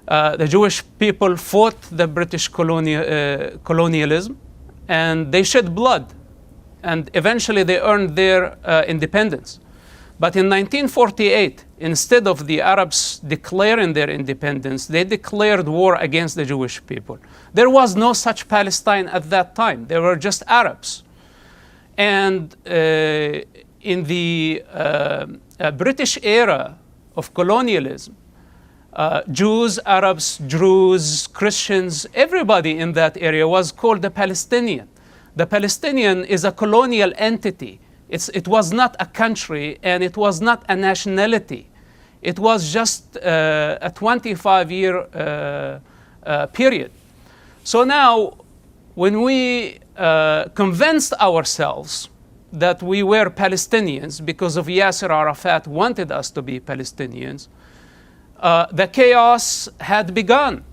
The Jewish people fought the British colonialism, and they shed blood, and eventually they earned their independence. But in 1948, instead of the Arabs declaring their independence, they declared war against the Jewish people. There was no such Palestine at that time. They were just Arabs. And in the British era of colonialism, Jews, Arabs, Druze, Christians, everybody in that area was called the Palestinian. The Palestinian is a colonial entity. It was not a country, and it was not a nationality. It was just a 25-year period. So now, when we convinced ourselves that we were Palestinians because of Yasser Arafat wanted us to be Palestinians, the chaos had begun.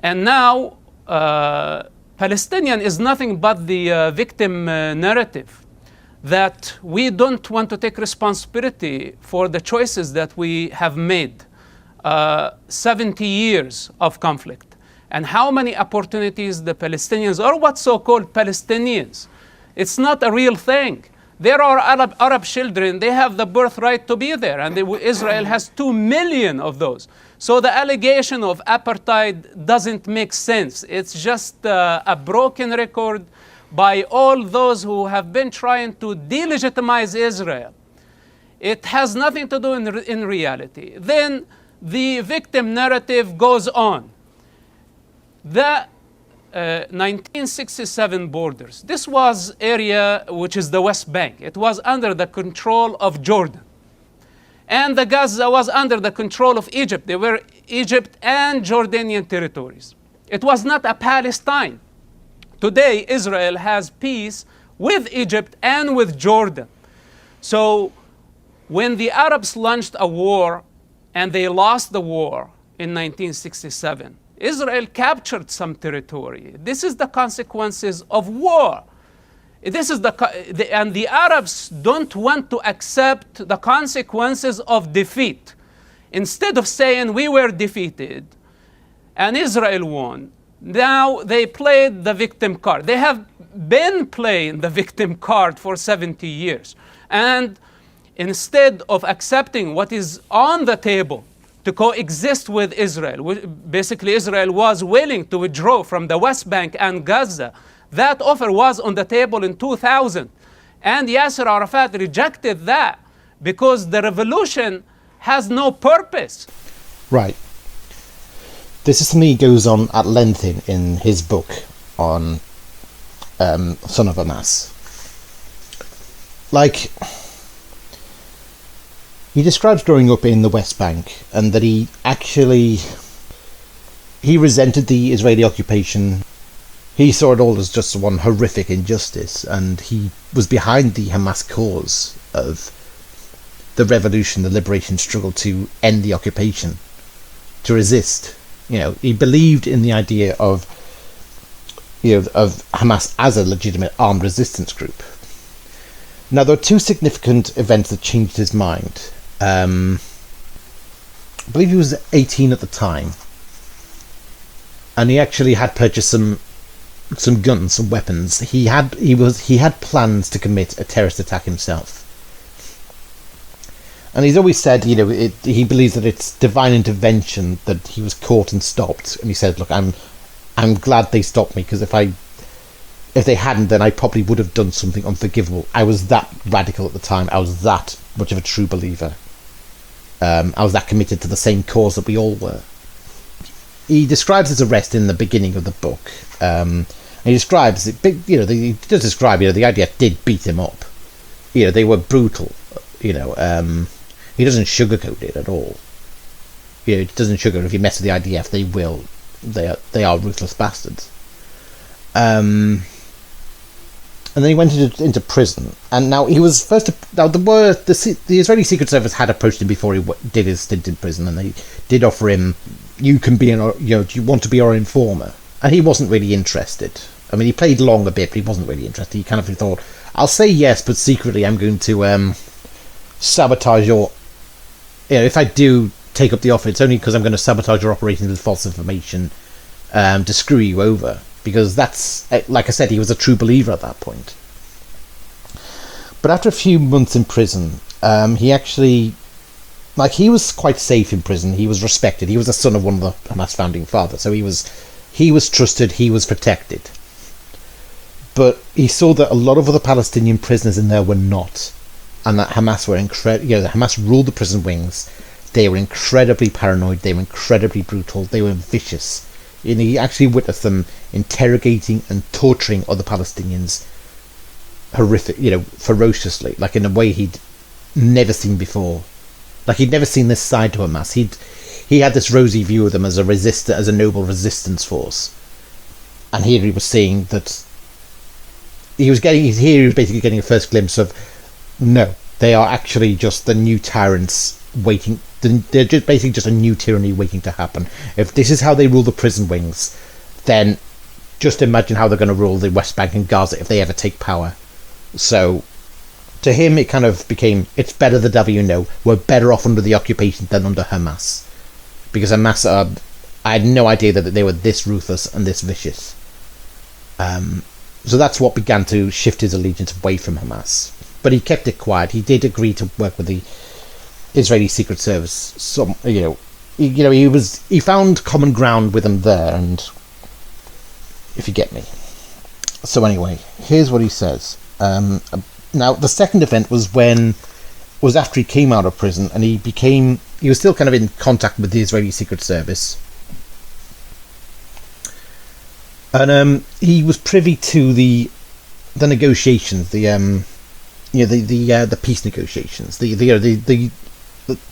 And now, Palestinian is nothing but the victim narrative, that we don't want to take responsibility for the choices that we have made. 70 years of conflict. And how many opportunities the Palestinians, or what so-called Palestinians, it's not a real thing. There are Arab children, they have the birthright to be there, and Israel has 2 million of those. So the allegation of apartheid doesn't make sense. It's just a broken record by all those who have been trying to delegitimize Israel. It has nothing to do in reality. Then the victim narrative goes on. The 1967 borders, this was area which is the West Bank. It was under the control of Jordan. And the Gaza was under the control of Egypt. They were Egypt and Jordanian territories. It was not a Palestine. Today, Israel has peace with Egypt and with Jordan. So when the Arabs launched a war and they lost the war in 1967, Israel captured some territory. This is the consequences of war. This is and the Arabs don't want to accept the consequences of defeat. Instead of saying we were defeated and Israel won, now they played the victim card. They have been playing the victim card for 70 years. And instead of accepting what is on the table to coexist with Israel, basically Israel was willing to withdraw from the West Bank and Gaza. That offer was on the table in 2000. And Yasser Arafat rejected that because the revolution has no purpose. Right. This is something he goes on at length in his book on Son of Hamas. Like, he describes growing up in the West Bank and that he resented the Israeli occupation. He saw it all as just one horrific injustice, and he was behind the Hamas cause of the revolution, the liberation struggle to end the occupation, to resist. You know, he believed in the idea of Hamas as a legitimate armed resistance group. Now, there are two significant events that changed his mind. I believe he was 18 at the time, and he actually had purchased some guns, some weapons. He had plans to commit a terrorist attack himself. And he's always said, he believes that it's divine intervention that he was caught and stopped. And he said, look, I'm glad they stopped me, because if they hadn't, then I probably would have done something unforgivable. I was that radical at the time. I was that much of a true believer. I was that committed to the same cause that we all were. He describes his arrest in the beginning of the book. And he describes it, he does describe, the IDF did beat him up. They were brutal, He doesn't sugarcoat it at all. He doesn't sugarcoat. If you mess with the IDF, they will. They are ruthless bastards. And then he went into prison. And now he was the Israeli Secret Service had approached him before he did his stint in prison, and they did offer him, you can be do you want to be our informer? And he wasn't really interested. I mean, he played along a bit, but he wasn't really interested. He kind of thought, I'll say yes, but secretly I'm going to sabotage your... if I do take up the offer. It's only because I'm going to sabotage your operations with false information to screw you over. Because that's, like I said, he was a true believer at that point. But after a few months in prison, he actually, he was quite safe in prison. He was respected. He was the son of one of the Hamas founding fathers, so he was trusted. He was protected. But he saw that a lot of other Palestinian prisoners in there were not, and that Hamas were Hamas ruled the prison wings. They were incredibly paranoid. They were incredibly brutal. They were vicious. And he actually witnessed them interrogating and torturing other Palestinians ferociously, in a way he'd never seen before. He'd never seen this side to Hamas. He had this rosy view of them as a noble resistance force, and here he was seeing that he was basically getting a first glimpse of, no, they are actually just the new tyrants waiting. They're just basically just a new tyranny waiting to happen. If this is how they rule the prison wings, then just imagine how they're going to rule the West Bank and Gaza if they ever take power. So, to him, it kind of became, it's better the devil you know. We're better off under the occupation than under Hamas. Because Hamas I had no idea that they were this ruthless and this vicious. So that's what began to shift his allegiance away from Hamas. But he kept it quiet. He did agree to work with the Israeli Secret Service. He found common ground with them there, and if you get me. So anyway, here's what he says. Now, the second event was after he came out of prison, and he was still kind of in contact with the Israeli Secret Service, and he was privy to the negotiations, the peace negotiations, the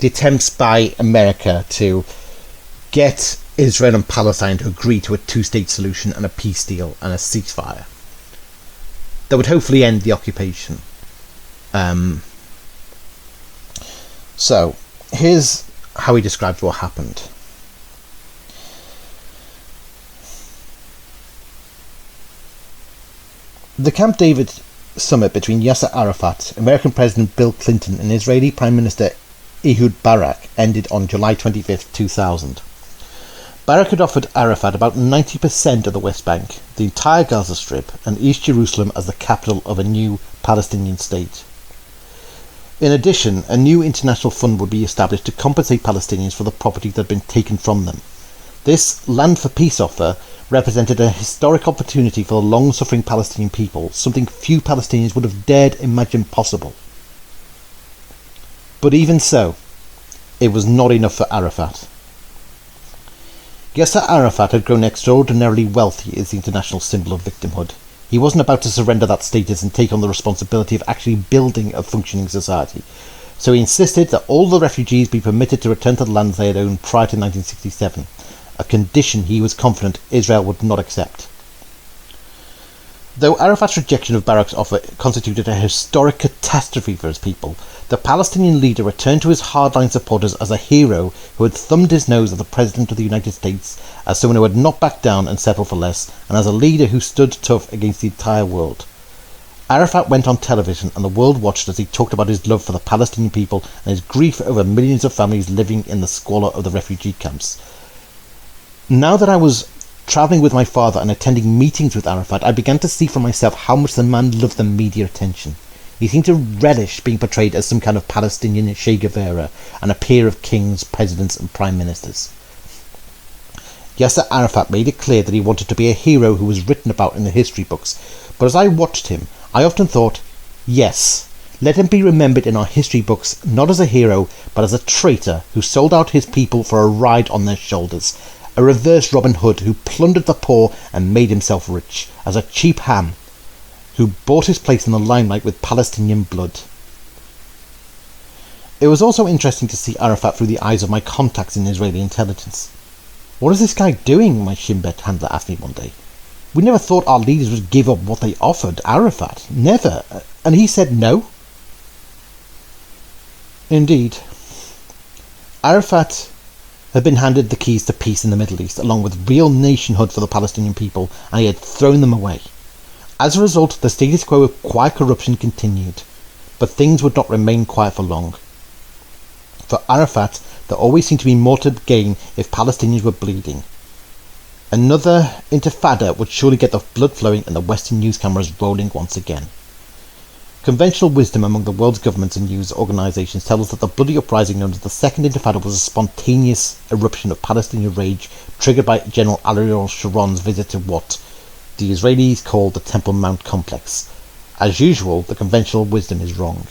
attempts by America to get Israel and Palestine to agree to a two-state solution and a peace deal and a ceasefire that would hopefully end the occupation. So, here's how he describes what happened. The Camp David summit between Yasser Arafat, American President Bill Clinton, and Israeli Prime Minister Ehud Barak ended on July 25, 2000. Barak had offered Arafat about 90% of the West Bank, the entire Gaza Strip, and East Jerusalem as the capital of a new Palestinian state. In addition, a new international fund would be established to compensate Palestinians for the property that had been taken from them. This Land for Peace offer represented a historic opportunity for the long-suffering Palestinian people, something few Palestinians would have dared imagine possible. But even so, it was not enough for Arafat. Yasser Arafat had grown extraordinarily wealthy as the international symbol of victimhood. He wasn't about to surrender that status and take on the responsibility of actually building a functioning society. So he insisted that all the refugees be permitted to return to the lands they had owned prior to 1967, a condition he was confident Israel would not accept. Though Arafat's rejection of Barak's offer constituted a historic catastrophe for his people, the Palestinian leader returned to his hardline supporters as a hero who had thumbed his nose at the President of the United States, as someone who had not backed down and settled for less, and as a leader who stood tough against the entire world. Arafat went on television, and the world watched as he talked about his love for the Palestinian people and his grief over millions of families living in the squalor of the refugee camps. Now that I was travelling with my father and attending meetings with Arafat, I began to see for myself how much the man loved the media attention. He seemed to relish being portrayed as some kind of Palestinian Che Guevara and a peer of kings, presidents and prime ministers. Yasser Arafat made it clear that he wanted to be a hero who was written about in the history books, but as I watched him, I often thought, yes, let him be remembered in our history books not as a hero, but as a traitor who sold out his people for a ride on their shoulders, a reverse Robin Hood who plundered the poor and made himself rich, as a cheap ham who bought his place in the limelight with Palestinian blood. It was also interesting to see Arafat through the eyes of my contacts in Israeli intelligence. "What is this guy doing?" my Shin Bet handler asked me one day. "We never thought our leaders would give up what they offered Arafat. Never. And he said no." Indeed. Arafat had been handed the keys to peace in the Middle East, along with real nationhood for the Palestinian people, and he had thrown them away. As a result, the status quo of quiet corruption continued, but things would not remain quiet for long. For Arafat, there always seemed to be more to gain if Palestinians were bleeding. Another intifada would surely get the blood flowing and the Western news cameras rolling once again. Conventional wisdom among the world's governments and news organisations tells us that the bloody uprising known as the Second Intifada was a spontaneous eruption of Palestinian rage triggered by General Ariel Sharon's visit to what the Israelis call the Temple Mount complex. As usual, the conventional wisdom is wrong.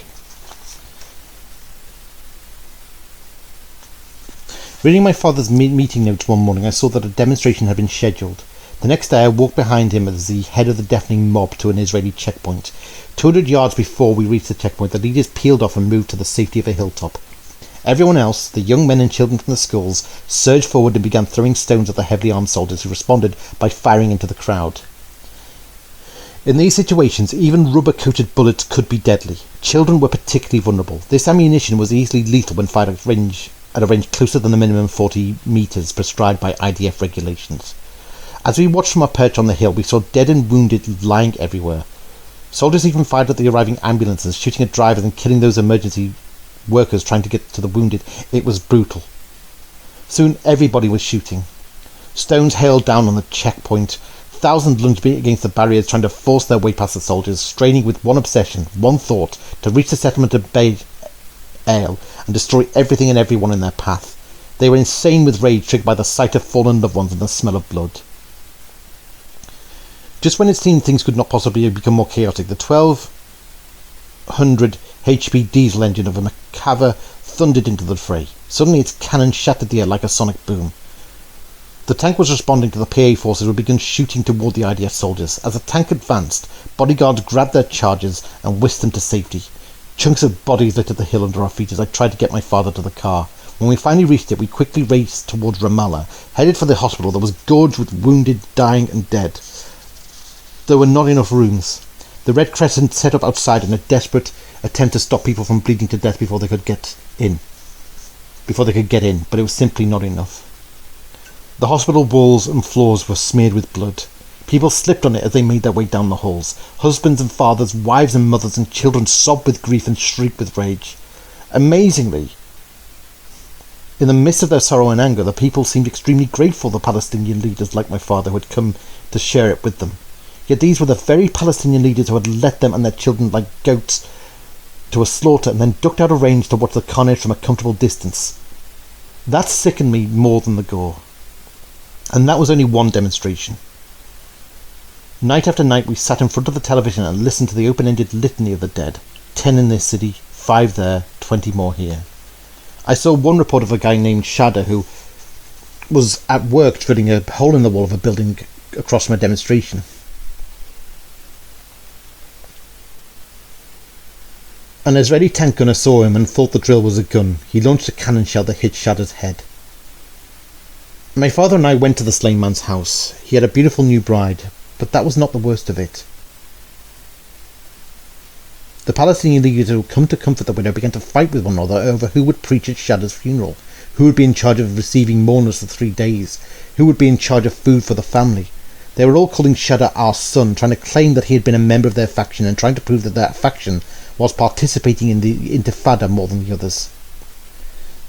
Reading my father's meeting notes one morning, I saw that a demonstration had been scheduled. The next day I walked behind him as the head of the deafening mob to an Israeli checkpoint. 200 yards before we reached the checkpoint, the leaders peeled off and moved to the safety of a hilltop. Everyone else, the young men and children from the schools, surged forward and began throwing stones at the heavily armed soldiers, who responded by firing into the crowd. In these situations, even rubber-coated bullets could be deadly. Children were particularly vulnerable. This ammunition was easily lethal when fired at a range closer than the minimum 40 metres prescribed by IDF regulations. As we watched from our perch on the hill, we saw dead and wounded lying everywhere. Soldiers even fired at the arriving ambulances, shooting at drivers and killing those emergency workers trying to get to the wounded. It was brutal. Soon everybody was shooting. Stones hailed down on the checkpoint. Thousands lunged against the barriers, trying to force their way past the soldiers, straining with one obsession, one thought, to reach the settlement of Beit El and destroy everything and everyone in their path. They were insane with rage, triggered by the sight of fallen loved ones and the smell of blood. Just when it seemed things could not possibly become more chaotic, the 1200 HP diesel engine of a Merkava thundered into the fray. Suddenly its cannon shattered the air like a sonic boom. The tank was responding to the PA forces who began shooting toward the IDF soldiers. As the tank advanced, bodyguards grabbed their charges and whisked them to safety. Chunks of bodies littered the hill under our feet as I tried to get my father to the car. When we finally reached it, we quickly raced towards Ramallah, headed for the hospital that was gorged with wounded, dying and dead. There were not enough rooms. The Red Crescent set up outside in a desperate attempt to stop people from bleeding to death before they could get in, but it was simply not enough. The hospital walls and floors were smeared with blood. People slipped on it as they made their way down the halls. Husbands and fathers, wives and mothers and children sobbed with grief and shrieked with rage. Amazingly, in the midst of their sorrow and anger, the people seemed extremely grateful to Palestinian leaders like my father who had come to share it with them. Yet these were the very Palestinian leaders who had led them and their children like goats to a slaughter and then ducked out of range to watch the carnage from a comfortable distance. That sickened me more than the gore. And that was only one demonstration. Night after night we sat in front of the television and listened to the open-ended litany of the dead. 10 in this city, 5 there, 20 more here. I saw one report of a guy named Shada who was at work drilling a hole in the wall of a building across from a demonstration. An Israeli tank gunner saw him and thought the drill was a gun. He launched a cannon shell that hit Shada's head. My father and I went to the slain man's house. He had a beautiful new bride, but that was not the worst of it. The Palestinian leaders who had come to comfort the widow began to fight with one another over who would preach at Shada's funeral, who would be in charge of receiving mourners for 3 days, who would be in charge of food for the family. They were all calling Shada our son, trying to claim that he had been a member of their faction and trying to prove that that faction was participating in the Intifada more than the others.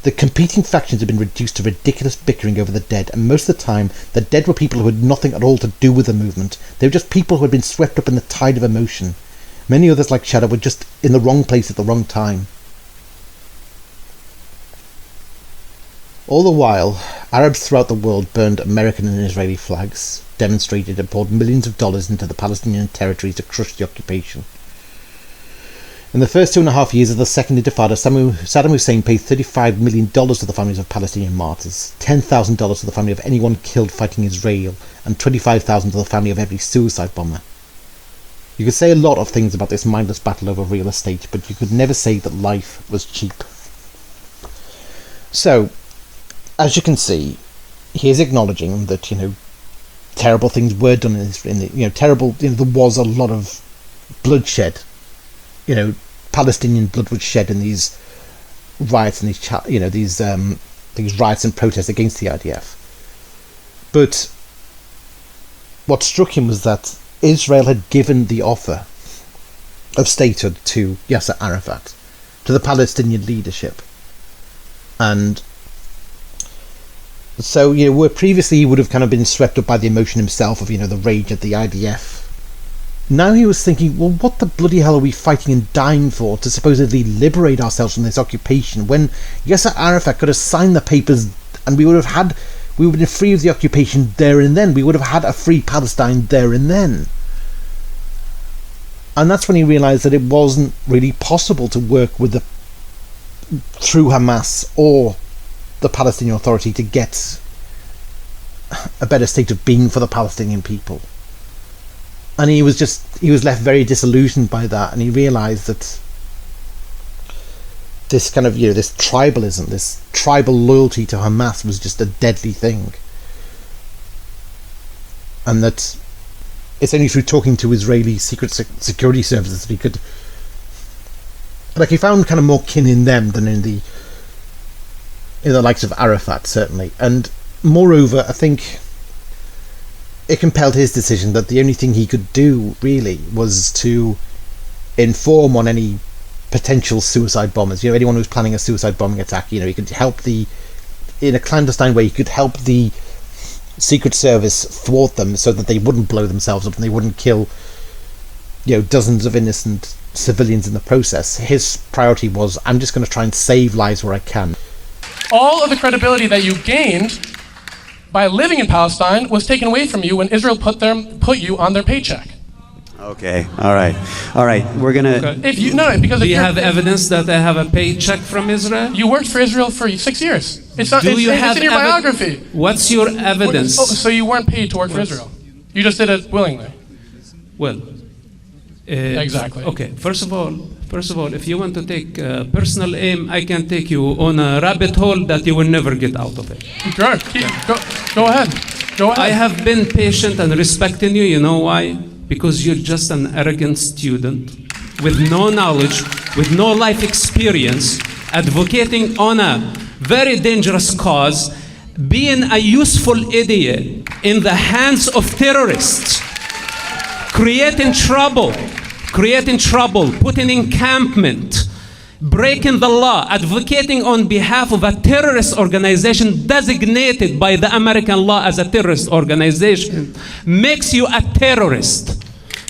The competing factions had been reduced to ridiculous bickering over the dead, and most of the time the dead were people who had nothing at all to do with the movement. They were just people who had been swept up in the tide of emotion. Many others, like Shada, were just in the wrong place at the wrong time. All the while, Arabs throughout the world burned American and Israeli flags, demonstrated and poured millions of dollars into the Palestinian territories to crush the occupation. In the first 2.5 years of the Second Intifada, Saddam Hussein paid $35 million to the families of Palestinian martyrs, $10,000 to the family of anyone killed fighting Israel, and $25,000 to the family of every suicide bomber. You could say a lot of things about this mindless battle over real estate, but you could never say that life was cheap. So, as you can see, he is acknowledging that, terrible things were done there was a lot of bloodshed. Palestinian blood was shed in these riots and these riots and protests against the IDF. But what struck him was that Israel had given the offer of statehood to Yasser Arafat, to the Palestinian leadership. And so, where previously he would have kind of been swept up by the emotion himself of, the rage at the IDF, now he was thinking, well, what the bloody hell are we fighting and dying for to supposedly liberate ourselves from this occupation when Yasser Arafat could have signed the papers and we would have been free of the occupation there and then. We would have had a free Palestine there and then. And that's when he realised that it wasn't really possible to work through Hamas or the Palestinian Authority to get a better state of being for the Palestinian people. And he was left very disillusioned by that, and he realised that this kind of, this tribalism, this tribal loyalty to Hamas was just a deadly thing. And that it's only through talking to Israeli secret security services that he could, he found kind of more kin in them than in the likes of Arafat, certainly. And moreover, I think it compelled his decision that the only thing he could do really was to inform on any potential suicide bombers. Anyone who was planning a suicide bombing attack, he could help in a clandestine way, he could help the Secret Service thwart them so that they wouldn't blow themselves up and they wouldn't kill dozens of innocent civilians in the process. His priority was, I'm just going to try and save lives where I can. All of the credibility that you gained by living in Palestine was taken away from you when Israel put you on their paycheck. Okay, all right. We're gonna. Okay. Do you have evidence that I have a paycheck from Israel? You worked for Israel for 6 years. It's in your biography. What's your evidence? So you weren't paid to work for Israel. You just did it willingly. Well, exactly. Okay. First of all, if you want to take personal aim, I can take you on a rabbit hole that you will never get out of it. Sure. Go ahead. I have been patient and respecting you. You know why? Because you're just an arrogant student with no knowledge, with no life experience, advocating on a very dangerous cause, being a useful idiot in the hands of terrorists, creating trouble, putting encampment, breaking the law, advocating on behalf of a terrorist organization designated by the American law as a terrorist organization, makes you a terrorist.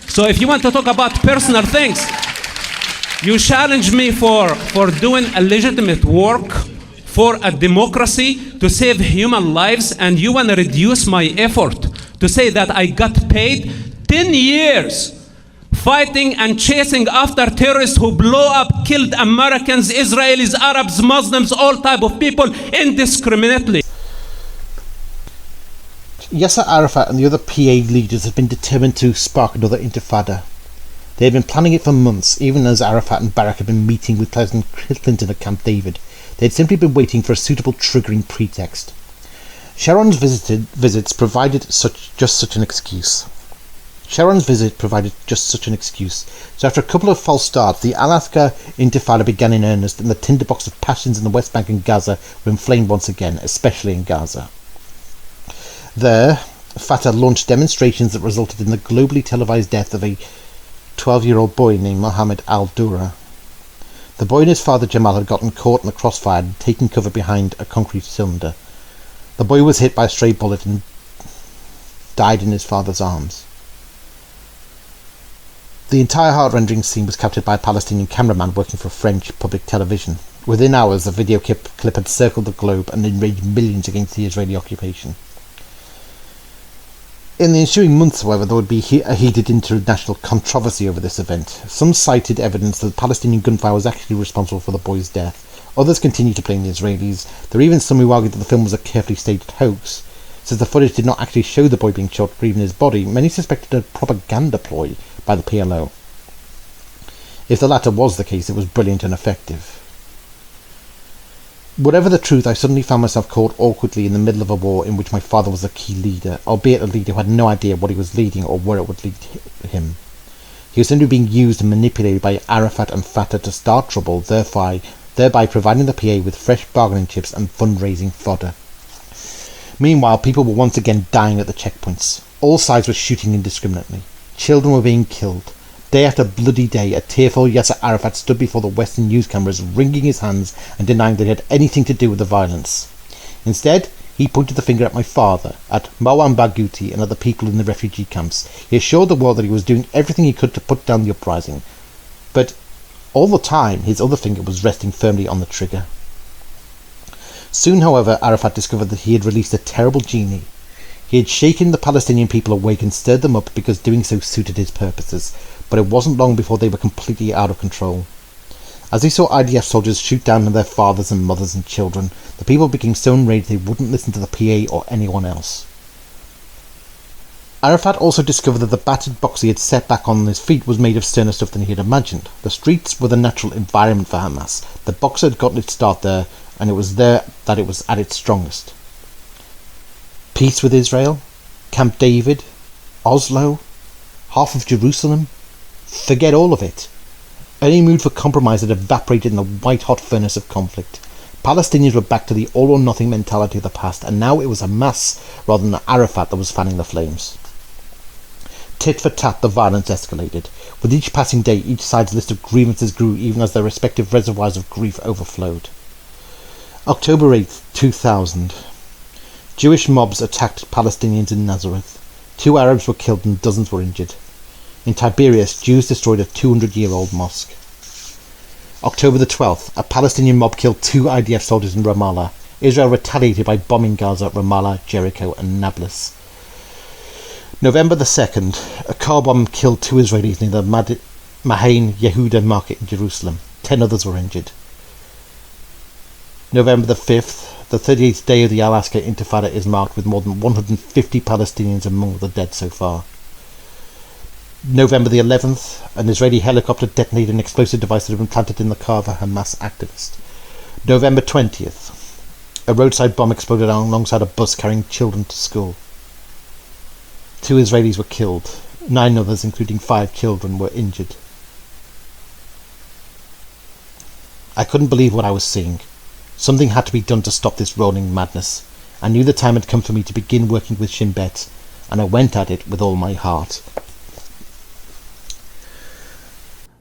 So if you want to talk about personal things, you challenge me for doing a legitimate work for a democracy to save human lives, and you want to reduce my effort to say that I got paid 10 years fighting and chasing after terrorists who blow up, killed Americans, Israelis, Arabs, Muslims, all type of people indiscriminately. Yasser Arafat and the other PA leaders had been determined to spark another intifada. They had been planning it for months, even as Arafat and Barak had been meeting with President Clinton at Camp David. They had simply been waiting for a suitable triggering pretext. Sharon's visits provided just such an excuse. So after a couple of false starts, the Al-Aqsa Intifada began in earnest, and the tinderbox of passions in the West Bank and Gaza were inflamed once again, especially in Gaza. There, Fatah launched demonstrations that resulted in the globally televised death of a 12-year-old boy named Mohammed Al-Dura. The boy and his father Jamal had gotten caught in the crossfire and taken cover behind a concrete cylinder. The boy was hit by a stray bullet and died in his father's arms. The entire heart-rending scene was captured by a Palestinian cameraman working for French public television. Within hours, the video clip had circled the globe and enraged millions against the Israeli occupation. In the ensuing months, however, there would be a heated international controversy over this event. Some cited evidence that Palestinian gunfire was actually responsible for the boy's death. Others continued to blame the Israelis. There were even some who argued that the film was a carefully staged hoax. Since the footage did not actually show the boy being shot or even his body, many suspected a propaganda ploy by the PLO. If the latter was the case, it was brilliant and effective. Whatever the truth, I suddenly found myself caught awkwardly in the middle of a war in which my father was a key leader, albeit a leader who had no idea what he was leading or where it would lead him. He was simply being used and manipulated by Arafat and Fatah to start trouble, thereby providing the PA with fresh bargaining chips and fundraising fodder. Meanwhile, people were once again dying at the checkpoints. All sides were shooting indiscriminately. Children were being killed. Day after bloody day, a tearful Yasser Arafat stood before the Western news cameras, wringing his hands and denying that he had anything to do with the violence. Instead, he pointed the finger at my father, at Marwan Barghouti and other people in the refugee camps. He assured the world that he was doing everything he could to put down the uprising. But all the time, his other finger was resting firmly on the trigger. Soon, however, Arafat discovered that he had released a terrible genie. He had shaken the Palestinian people awake and stirred them up because doing so suited his purposes, but it wasn't long before they were completely out of control. As they saw IDF soldiers shoot down on their fathers and mothers and children, the people became so enraged they wouldn't listen to the PA or anyone else. Arafat also discovered that the battered box he had set back on his feet was made of sterner stuff than he had imagined. The streets were the natural environment for Hamas. The box had gotten its start there, and it was there that it was at its strongest. Peace with Israel, Camp David, Oslo, half of Jerusalem. Forget all of it. Any mood for compromise had evaporated in the white-hot furnace of conflict. Palestinians were back to the all-or-nothing mentality of the past, and now it was Hamas rather than Arafat that was fanning the flames. Tit for tat, the violence escalated. With each passing day, each side's list of grievances grew even as their respective reservoirs of grief overflowed. October 8th, 2000. Jewish mobs attacked Palestinians in Nazareth. 2 Arabs were killed and dozens were injured. In Tiberias, Jews destroyed a 200-year-old mosque. October the 12th, a Palestinian mob killed 2 IDF soldiers in Ramallah. Israel retaliated by bombing Gaza, Ramallah, Jericho and Nablus. November the 2nd, a car bomb killed 2 Israelis near the Mahain Yehuda market in Jerusalem. 10 others were injured. November the 5th, the 38th day of the Al-Aqsa Intifada is marked with more than 150 Palestinians among the dead so far. November the 11th, an Israeli helicopter detonated an explosive device that had been planted in the car of a Hamas activist. November 20th, a roadside bomb exploded alongside a bus carrying children to school. 2 Israelis were killed. 9 others, including 5 children, were injured. I couldn't believe what I was seeing. Something had to be done to stop this rolling madness. I knew the time had come for me to begin working with Shin Bet, and I went at it with all my heart.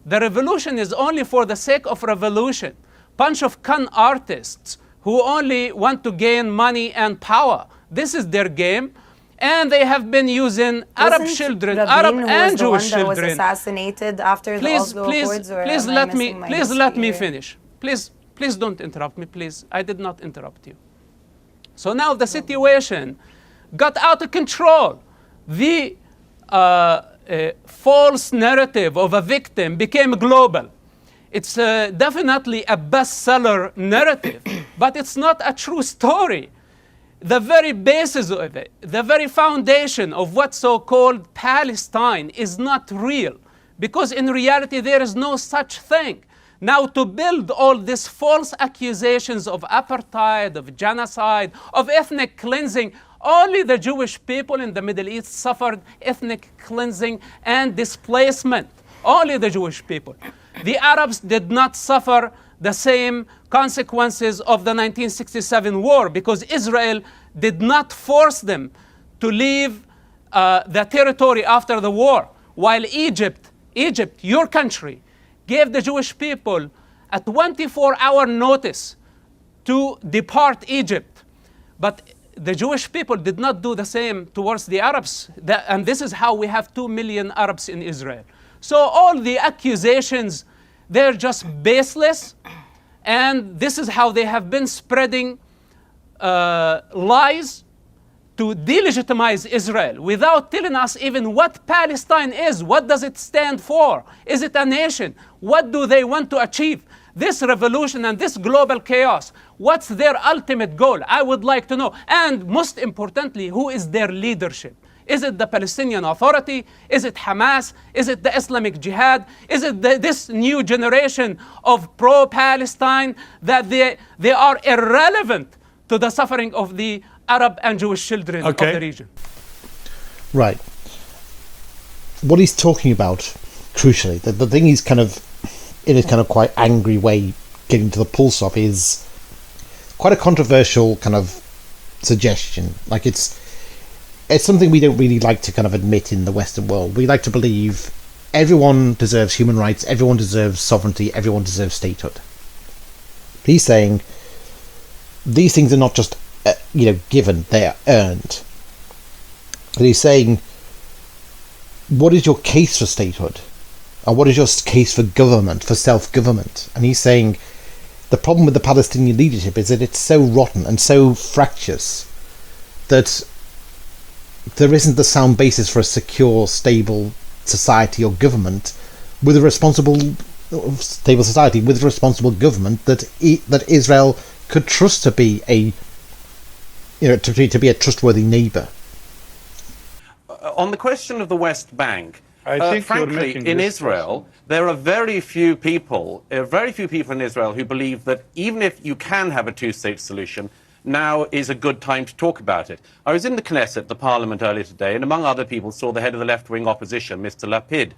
The revolution is only for the sake of revolution. Bunch of con artists who only want to gain money and power. This is their game. And they have been using Arab children, Arab and Jewish children. Was assassinated after the Oslo Accords, or please let me finish. Please don't interrupt me, please. I did not interrupt you. So now the situation got out of control. The false narrative of a victim became global. It's definitely a bestseller narrative, but it's not a true story. The very basis of it, the very foundation of what so-called Palestine is not real, because in reality there is no such thing. Now, to build all these false accusations of apartheid, of genocide, of ethnic cleansing, only the Jewish people in the Middle East suffered ethnic cleansing and displacement. Only the Jewish people. The Arabs did not suffer the same consequences of the 1967 war, because Israel did not force them to leave the territory after the war, while Egypt, your country, gave the Jewish people a 24-hour notice to depart Egypt. But the Jewish people did not do the same towards the Arabs. And this is how we have 2 million Arabs in Israel. So all the accusations, they're just baseless. And this is how they have been spreading lies to delegitimize Israel without telling us even what Palestine is. What does it stand for? Is it a nation? What do they want to achieve? This revolution and this global chaos, what's their ultimate goal? I would like to know. And most importantly, who is their leadership? Is it the Palestinian Authority? Is it Hamas? Is it the Islamic Jihad? Is it this new generation of pro-Palestine that they are irrelevant to the suffering of the Arab and Jewish children of the region? Right. What he's talking about, crucially, the thing he's kind of, in his kind of quite angry way, getting to the pulse of is quite a controversial kind of suggestion. Like it's something we don't really like to kind of admit in the Western world. We like to believe everyone deserves human rights, everyone deserves sovereignty, everyone deserves statehood. He's saying these things are not just, given, they are earned. And he's saying, what is your case for statehood? And what is your case for government, for self-government? And he's saying the problem with the Palestinian leadership is that it's so rotten and so fractious that there isn't the sound basis for a secure, stable society or government with a responsible government that Israel could trust to be to be a trustworthy neighbour. On the question of the West Bank, I think frankly, in Israel, there are very few people in Israel who believe that even if you can have a two-state solution, now is a good time to talk about it. I was in the Knesset, the parliament, earlier today, and among other people saw the head of the left-wing opposition, Mr. Lapid.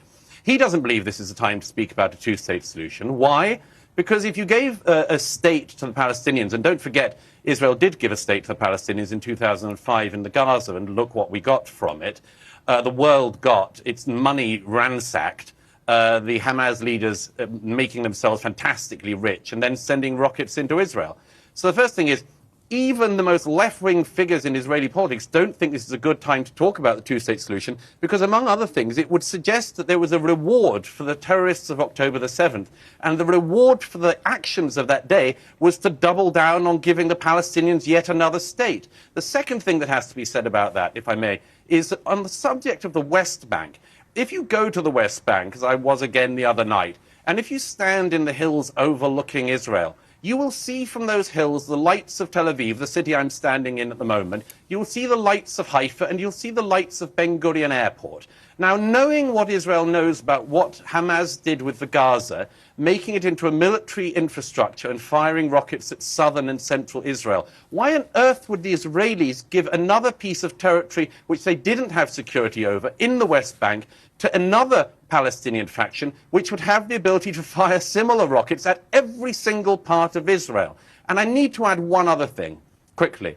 He doesn't believe this is a time to speak about a two-state solution. Why? Because if you gave a state to the Palestinians, and don't forget, Israel did give a state to the Palestinians in 2005 in the Gaza, and look what we got from it. The world got its money ransacked, the Hamas leaders making themselves fantastically rich, and then sending rockets into Israel. So the first thing is, even the most left-wing figures in Israeli politics don't think this is a good time to talk about the two-state solution because, among other things, it would suggest that there was a reward for the terrorists of October the 7th. And the reward for the actions of that day was to double down on giving the Palestinians yet another state. The second thing that has to be said about that, if I may, is on the subject of the West Bank. If you go to the West Bank, as I was again the other night, and if you stand in the hills overlooking Israel, you will see from those hills the lights of Tel Aviv, the city I'm standing in at the moment. You will see the lights of Haifa, and you'll see the lights of Ben Gurion Airport. Now, knowing what Israel knows about what Hamas did with the Gaza, making it into a military infrastructure and firing rockets at southern and central Israel, why on earth would the Israelis give another piece of territory which they didn't have security over in the West Bank to another Palestinian faction which would have the ability to fire similar rockets at every single part of Israel? And I need to add one other thing, quickly.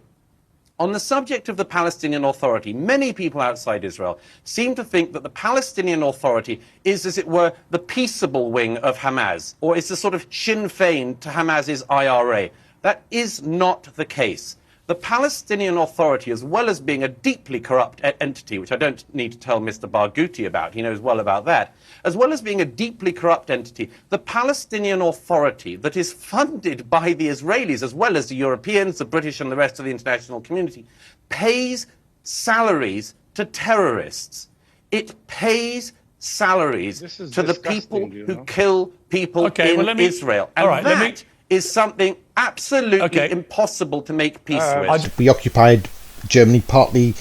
On the subject of the Palestinian Authority, many people outside Israel seem to think that the Palestinian Authority is, as it were, the peaceable wing of Hamas, or is the sort of Sinn Féin to Hamas's IRA. That is not the case. The Palestinian Authority, as well as being a deeply corrupt entity, which I don't need to tell Mr. Barghouti about, he knows well about that, as well as being a deeply corrupt entity, the Palestinian Authority that is funded by the Israelis, as well as the Europeans, the British and the rest of the international community, pays salaries to terrorists. It pays salaries to the people who kill people in Israel. And that is something absolutely impossible to make peace with. We occupied Germany partly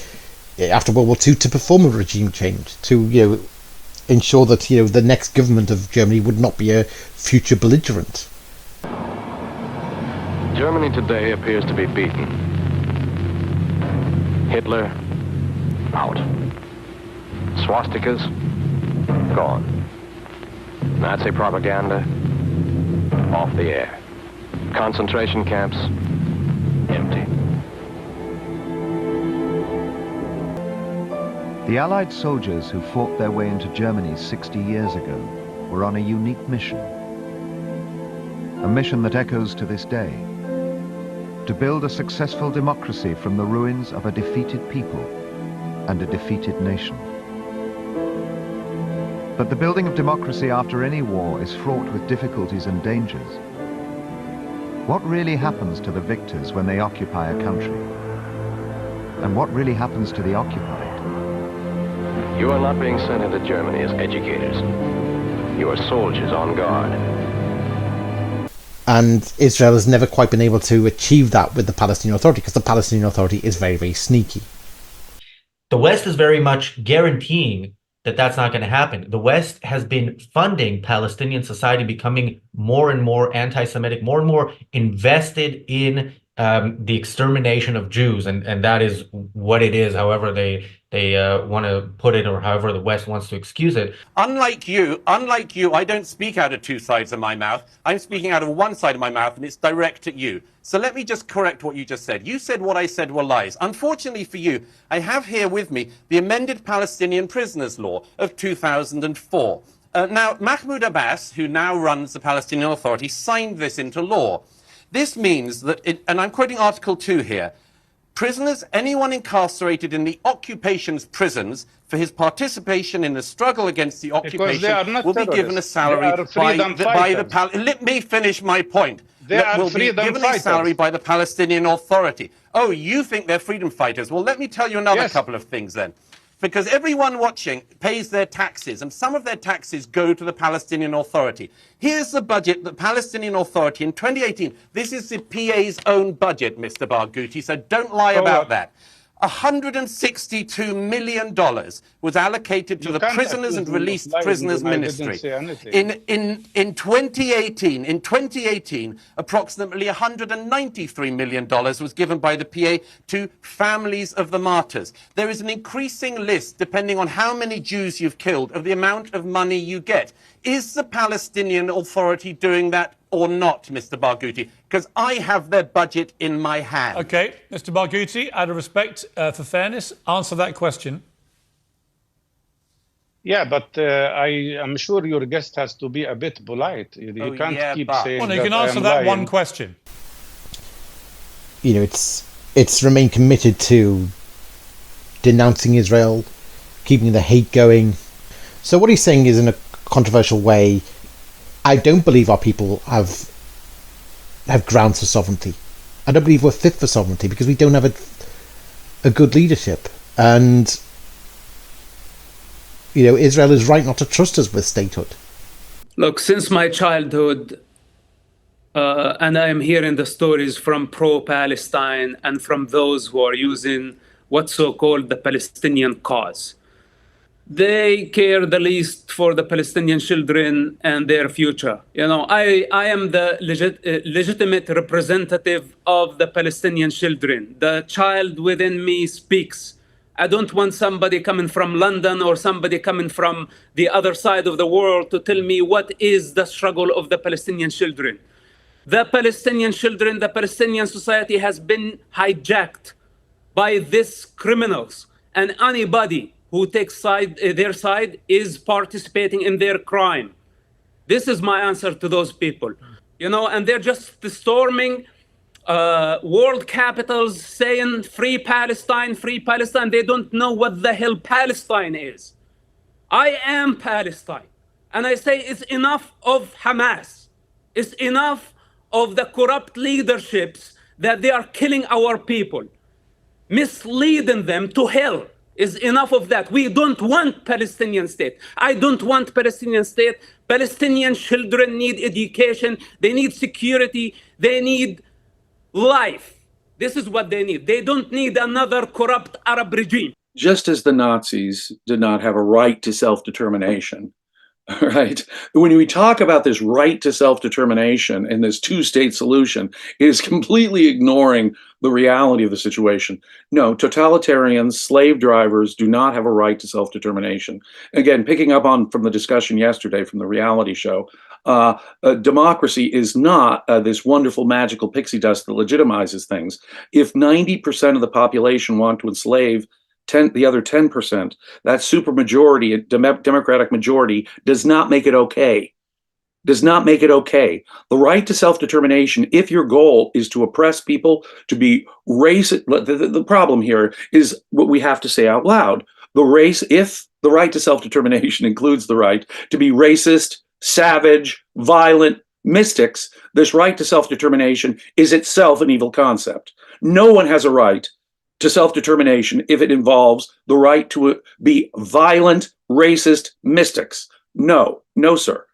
after World War II to perform a regime change, to ensure that the next government of Germany would not be a future belligerent. Germany today appears to be beaten. Hitler, out. Swastikas, gone. Nazi propaganda, off the air. Concentration camps, empty. The Allied soldiers who fought their way into Germany 60 years ago were on a unique mission. A mission that echoes to this day. To build a successful democracy from the ruins of a defeated people and a defeated nation. But the building of democracy after any war is fraught with difficulties and dangers. What really happens to the victors when they occupy a country? And what really happens to the occupied? You are not being sent into Germany as educators. You are soldiers on guard. And Israel has never quite been able to achieve that with the Palestinian Authority because the Palestinian Authority is very, very sneaky. The West is very much guaranteeing that that's not going to happen. The West has been funding Palestinian society becoming more and more anti-Semitic, more and more invested in the extermination of Jews, and that is what it is, however they want to put it, or however the West wants to excuse it. Unlike you, I don't speak out of two sides of my mouth. I'm speaking out of one side of my mouth, and it's direct at you. So let me just correct what you just said. You said what I said were lies. Unfortunately for you, I have here with me the amended Palestinian prisoners law of 2004. Now, Mahmoud Abbas, who now runs the Palestinian Authority, signed this into law. This means that, and I'm quoting Article 2 here, prisoners, anyone incarcerated in the occupation's prisons for his participation in the struggle against the occupation will be given a salary by the let me finish my point. Will be given a salary by the Palestinian Authority. Oh, you think they're freedom fighters? Well, let me tell you another couple of things then. Because everyone watching pays their taxes, and some of their taxes go to the Palestinian Authority. Here's the budget, the Palestinian Authority in 2018. This is the PA's own budget, Mr. Barghouti, so don't lie about that. $162 million was allocated to the Prisoners and Released Prisoners Ministry. In 2018, approximately $193 million was given by the PA to families of the martyrs. There is an increasing list, depending on how many Jews you've killed, of the amount of money you get. Is the Palestinian Authority doing that or not, Mr. Barghouti? Because I have their budget in my hand. OK, Mr. Barghouti, out of respect for fairness, answer that question. Yeah, but I am sure your guest has to be a bit polite. You can't keep saying well, you can answer that one question. You know, it's remained committed to denouncing Israel, keeping the hate going. So what he's saying is, in a controversial way, I don't believe our people have grounds for sovereignty. I don't believe we're fit for sovereignty because we don't have a good leadership. And, you know, Israel is right not to trust us with statehood. Look, since my childhood, and I am hearing the stories from pro-Palestine and from those who are using what's so-called the Palestinian cause. They care the least for the Palestinian children and their future. You know, I am the legitimate representative of the Palestinian children. The child within me speaks. I don't want somebody coming from London or somebody coming from the other side of the world to tell me what is the struggle of the Palestinian children. The Palestinian children, the Palestinian society has been hijacked by these criminals, and anybody who takes their side is participating in their crime. This is my answer to those people. You know, and they're just storming world capitals saying free Palestine, free Palestine. They don't know what the hell Palestine is. I am Palestine. And I say it's enough of Hamas. It's enough of the corrupt leaderships that they are killing our people, misleading them to hell. Is enough of that. We don't want Palestinian state. I don't want Palestinian state. Palestinian children need education. They need security. They need life. This is what they need. They don't need another corrupt Arab regime. Just as the Nazis did not have a right to self-determination, right? When we talk about this right to self-determination and this two-state solution, it is completely ignoring the reality of the situation. No, totalitarians, slave drivers do not have a right to self-determination. Again, picking up on from the discussion yesterday from the reality show, democracy is not this wonderful magical pixie dust that legitimizes things. If 90% of the population want to enslave the other 10%, that supermajority, democratic majority, does not make it okay. Does not make it okay. The right to self-determination, if your goal is to oppress people, to be racist, the problem here is what we have to say out loud. If the right to self-determination includes the right to be racist, savage, violent, mystics, this right to self-determination is itself an evil concept. No one has a right to self-determination if it involves the right to be violent, racist mystics. No, no, sir.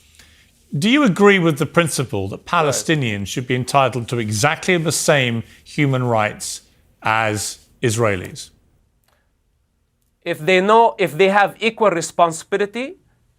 Do you agree with the principle that Palestinians should be entitled to exactly the same human rights as Israelis? If they have equal responsibility,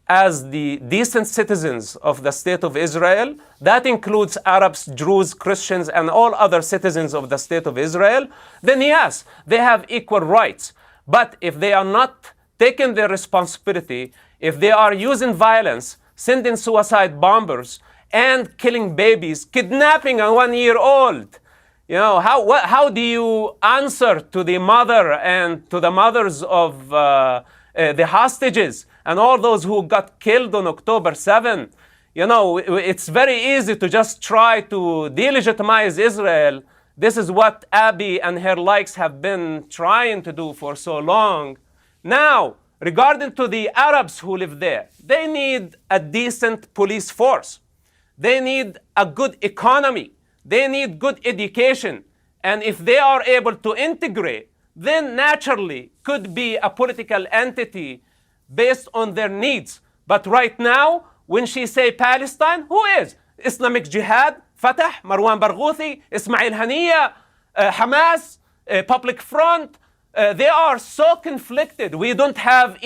as the decent citizens of the State of Israel, that includes Arabs, Jews, Christians, and all other citizens of the State of Israel, then yes, they have equal rights. But if they are not taking their responsibility, if they are using violence, sending suicide bombers, and killing babies, kidnapping a 1-year-old, how do you answer to the mother and to the mothers of the hostages and all those who got killed on October 7? It's very easy to just try to delegitimize Israel. This is what Abiy and her likes have been trying to do for so long. Now, regarding to the Arabs who live there, they need a decent police force. They need a good economy. They need good education. And if they are able to integrate, then naturally could be a political entity based on their needs. But right now, when she say Palestine, who is? Islamic Jihad, Fatah, Marwan Barghouthi, Ismail Haniyeh, Hamas, Public Front. They are so conflicted. They don't have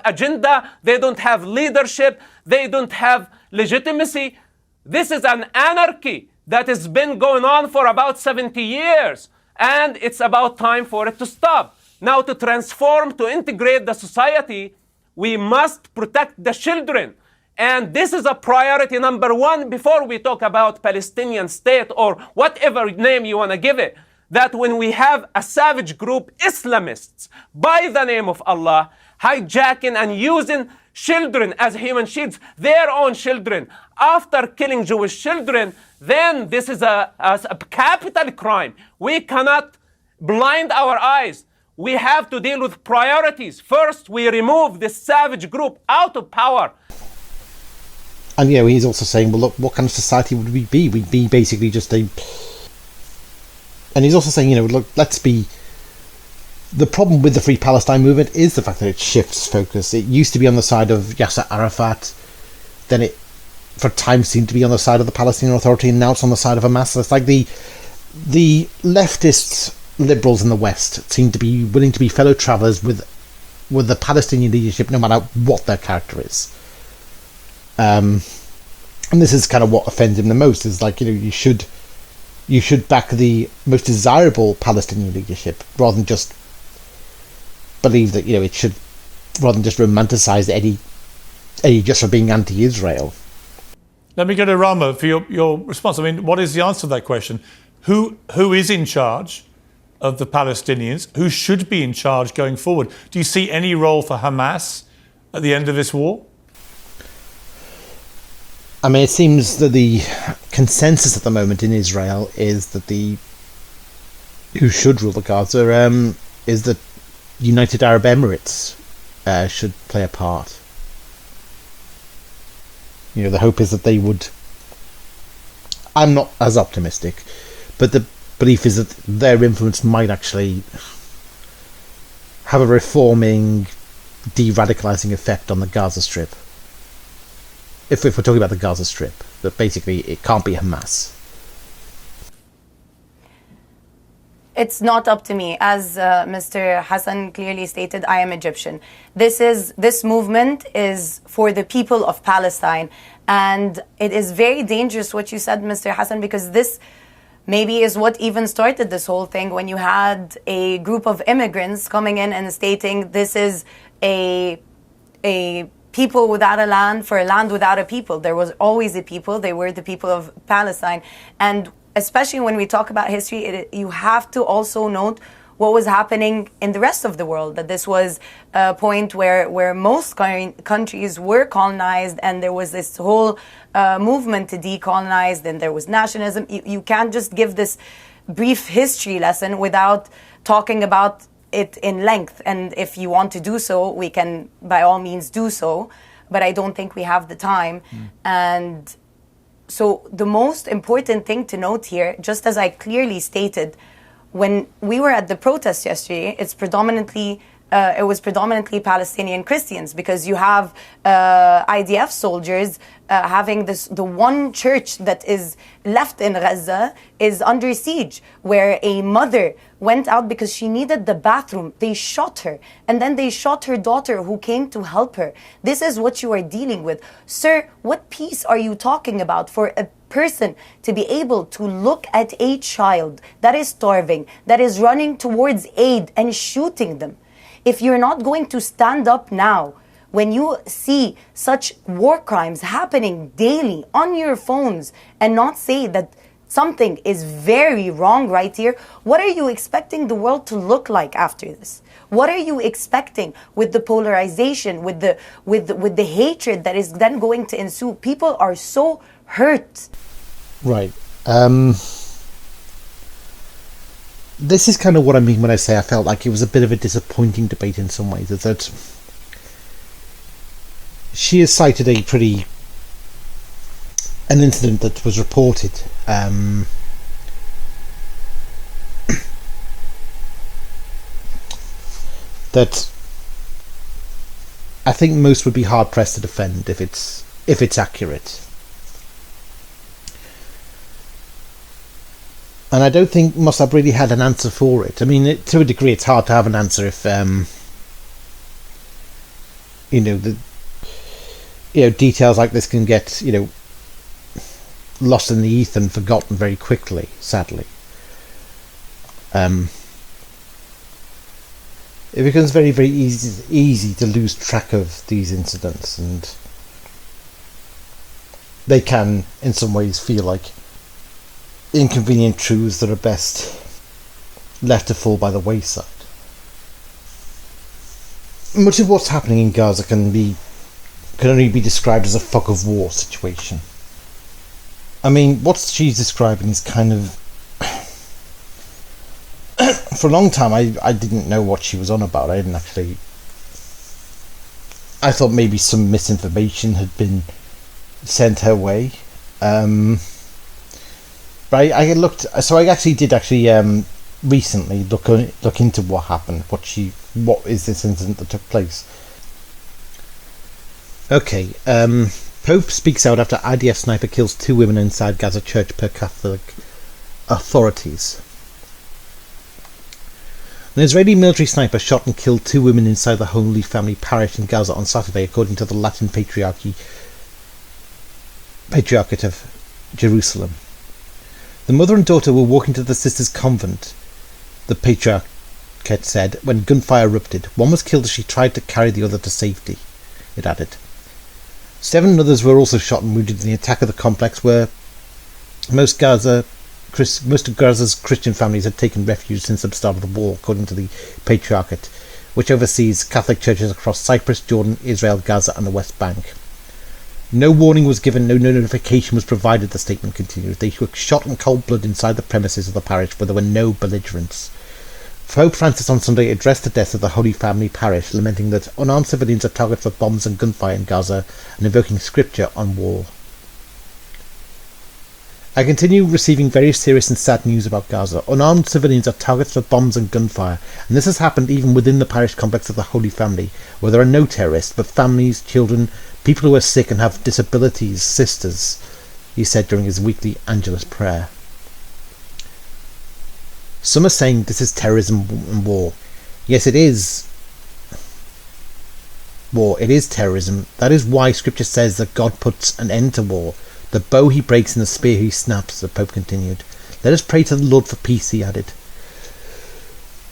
agenda. They don't have leadership. They don't have legitimacy. This is an anarchy that has been going on for about 70 years. And it's about time for it to stop. Now, to transform, to integrate the society, we must protect the children. And this is a priority number one before we talk about Palestinian state or whatever name you want to give it. That when we have a savage group, Islamists, by the name of Allah, hijacking and using children as human shields, their own children, after killing Jewish children, then this is a capital crime. We cannot blind our eyes. We have to deal with priorities. First, we remove this savage group out of power. And he's also saying, well, look, what kind of society would we be? We'd be basically just a... And he's also saying, look, let's be... The problem with the Free Palestine movement is the fact that it shifts focus. It used to be on the side of Yasser Arafat, then it, for time, seemed to be on the side of the Palestinian Authority, and now it's on the side of Hamas. It's like the leftist liberals in the West seem to be willing to be fellow travellers with the Palestinian leadership, no matter what their character is. And this is kind of what offends him the most. Is like, you should back the most desirable Palestinian leadership rather than just believe that it should, rather than just romanticize Eddie just for being anti-Israel. Let me go to Rama for your response. I mean, what is the answer to that question? Who is in charge of the Palestinians? Who should be in charge going forward? Do you see any role for Hamas at the end of this war? I mean, it seems that the consensus at the moment in Israel is that who should rule the Gaza is that United Arab Emirates should play a part. The hope is that they would... I'm not as optimistic, but the belief is that their influence might actually have a reforming, de-radicalizing effect on the Gaza Strip. If we're talking about the Gaza Strip, that basically it can't be Hamas. It's not up to me. As Mr. Hassan clearly stated, I am Egyptian. This movement is for the people of Palestine. And it is very dangerous what you said, Mr. Hassan, because this maybe is what even started this whole thing, when you had a group of immigrants coming in and stating this is a people without a land for a land without a people. There was always a people. They were the people of Palestine. And especially when we talk about history, you have to also note what was happening in the rest of the world, that this was a point where most countries were colonized, and there was this whole movement to decolonize, then there was nationalism. You can't just give this brief history lesson without talking about it in length. And if you want to do so, we can by all means do so, but I don't think we have the time. And so the most important thing to note here, just as I clearly stated, when we were at the protest yesterday, it's predominantly it was predominantly Palestinian Christians, because you have IDF soldiers having the one church that is left in Gaza is under siege, where a mother went out because she needed the bathroom. They shot her, and then they shot her daughter who came to help her. This is what you are dealing with. Sir, what peace are you talking about for a person to be able to look at a child that is starving, that is running towards aid, and shooting them? If you're not going to stand up now, when you see such war crimes happening daily on your phones, and not say that something is very wrong right here, what are you expecting the world to look like after this? What are you expecting with the polarization, with the hatred that is then going to ensue? People are so hurt. Right. This is kind of what I mean when I say I felt like it was a bit of a disappointing debate in some ways. Is that she has cited an incident that was reported that I think most would be hard pressed to defend if it's accurate. And I don't think Mosab really had an answer for it. I mean, to a degree, it's hard to have an answer if details like this can get lost in the ether and forgotten very quickly, sadly. It becomes very, very easy to lose track of these incidents, and they can, in some ways, feel like inconvenient truths that are best left to fall by the wayside. Much of what's happening in Gaza can only be described as a fog of war situation. I mean, what she's describing is kind of... For a long time, I didn't know what she was on about. I thought maybe some misinformation had been sent her way. But I did recently look into what happened. What is this incident that took place? Okay, Pope speaks out after IDF sniper kills 2 women inside Gaza church per Catholic authorities. An Israeli military sniper shot and killed 2 women inside the Holy Family Parish in Gaza on Saturday, according to the Latin Patriarchate of Jerusalem. The mother and daughter were walking to the sisters' convent, the Patriarchate said, when gunfire erupted. One was killed as she tried to carry the other to safety, it added. 7 others were also shot and wounded in the attack of the complex, where most of Gaza's Christian families had taken refuge since the start of the war, according to the Patriarchate, which oversees Catholic churches across Cyprus, Jordan, Israel, Gaza and the West Bank. No warning was given, no notification was provided, the statement continued. They were shot in cold blood inside the premises of the parish, where there were no belligerents. Pope Francis on Sunday addressed the deaths of the Holy Family Parish, lamenting that unarmed civilians are targets for bombs and gunfire in Gaza, and invoking scripture on war. I continue receiving very serious and sad news about Gaza. Unarmed civilians are targets for bombs and gunfire, and this has happened even within the parish complex of the Holy Family, where there are no terrorists, but families, children, people who are sick and have disabilities, sisters, he said during his weekly Angelus prayer. Some are saying this is terrorism and war. Yes, it is war. It is terrorism. That is why Scripture says that God puts an end to war. The bow he breaks and the spear he snaps, the Pope continued. Let us pray to the Lord for peace, he added.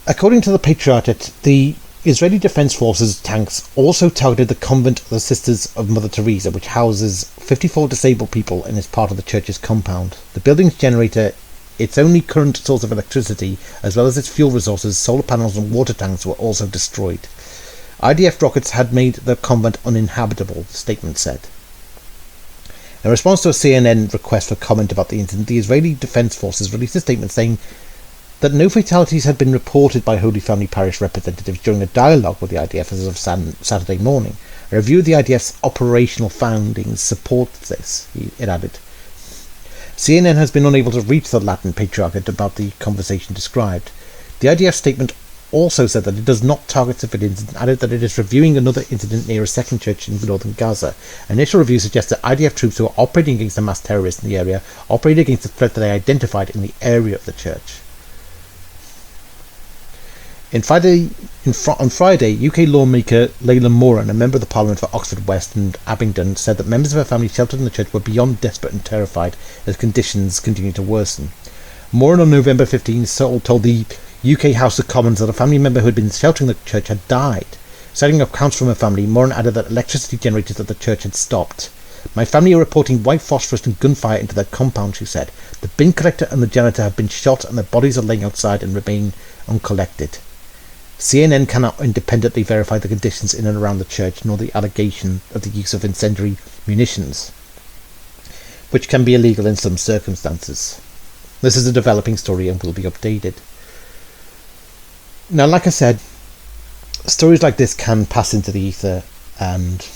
According to the Patriarchate, the Israeli Defense Forces tanks also targeted the convent of the Sisters of Mother Teresa, which houses 54 disabled people and is part of the church's compound. The building's generator, its only current source of electricity, as well as its fuel resources, solar panels and water tanks were also destroyed. IDF rockets had made the convent uninhabitable, the statement said. In response to a CNN request for comment about the incident, the Israeli Defense Forces released a statement saying that no fatalities had been reported by Holy Family Parish representatives during a dialogue with the IDF as of Saturday morning. A review of the IDF's operational findings supports this, it added. CNN has been unable to reach the Latin Patriarchate about the conversation described. The IDF statement also said that it does not target civilians and added that it is reviewing another incident near a second church in northern Gaza. Initial review suggests that IDF troops who are operating against Hamas terrorists in the area operated against the threat that they identified in the area of the church. On Friday, UK lawmaker Leyla Moran, a member of the Parliament for Oxford West and Abingdon, said that members of her family sheltered in the church were beyond desperate and terrified as conditions continued to worsen. Moran on November 15 told the UK House of Commons that a family member who had been sheltering in the church had died. Citing accounts from her family, Moran added that electricity generators at the church had stopped. My family are reporting white phosphorus and gunfire into their compound, she said. The bin collector and the janitor have been shot and their bodies are laying outside and remain uncollected. CNN cannot independently verify the conditions in and around the church, nor the allegation of the use of incendiary munitions, which can be illegal in some circumstances. This is a developing story and will be updated. Now, like I said, stories like this can pass into the ether, and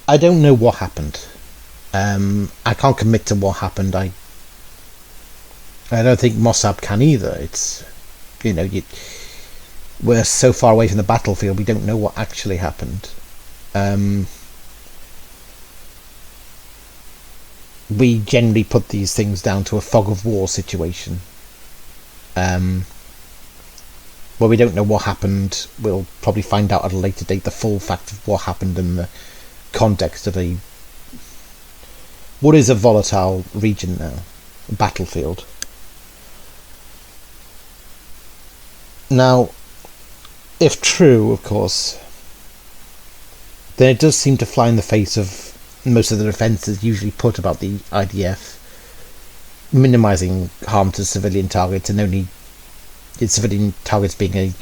I don't know what happened. I can't commit to what happened. I don't think Mosab can either. It's, we're so far away from the battlefield, we don't know what actually happened. We generally put these things down to a fog of war situation. Where we don't know what happened. We'll probably find out at a later date the full fact of what happened in the context of what is a volatile region now, a battlefield. Now, if true, of course, then it does seem to fly in the face of most of the defences usually put about the IDF, minimising harm to civilian targets and only its civilian targets being a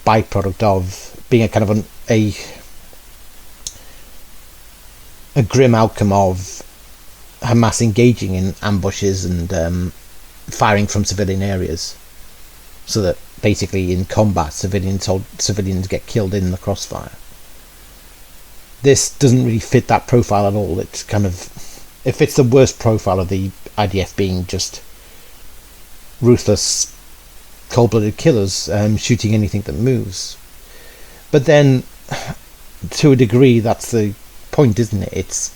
byproduct of being a kind of a grim outcome of Hamas engaging in ambushes and firing from civilian areas, so that basically in combat civilians get killed in the crossfire. This doesn't really fit that profile at all. It fits the worst profile of the IDF being just ruthless, cold-blooded killers shooting anything that moves. But then, to a degree, that's the point, isn't it?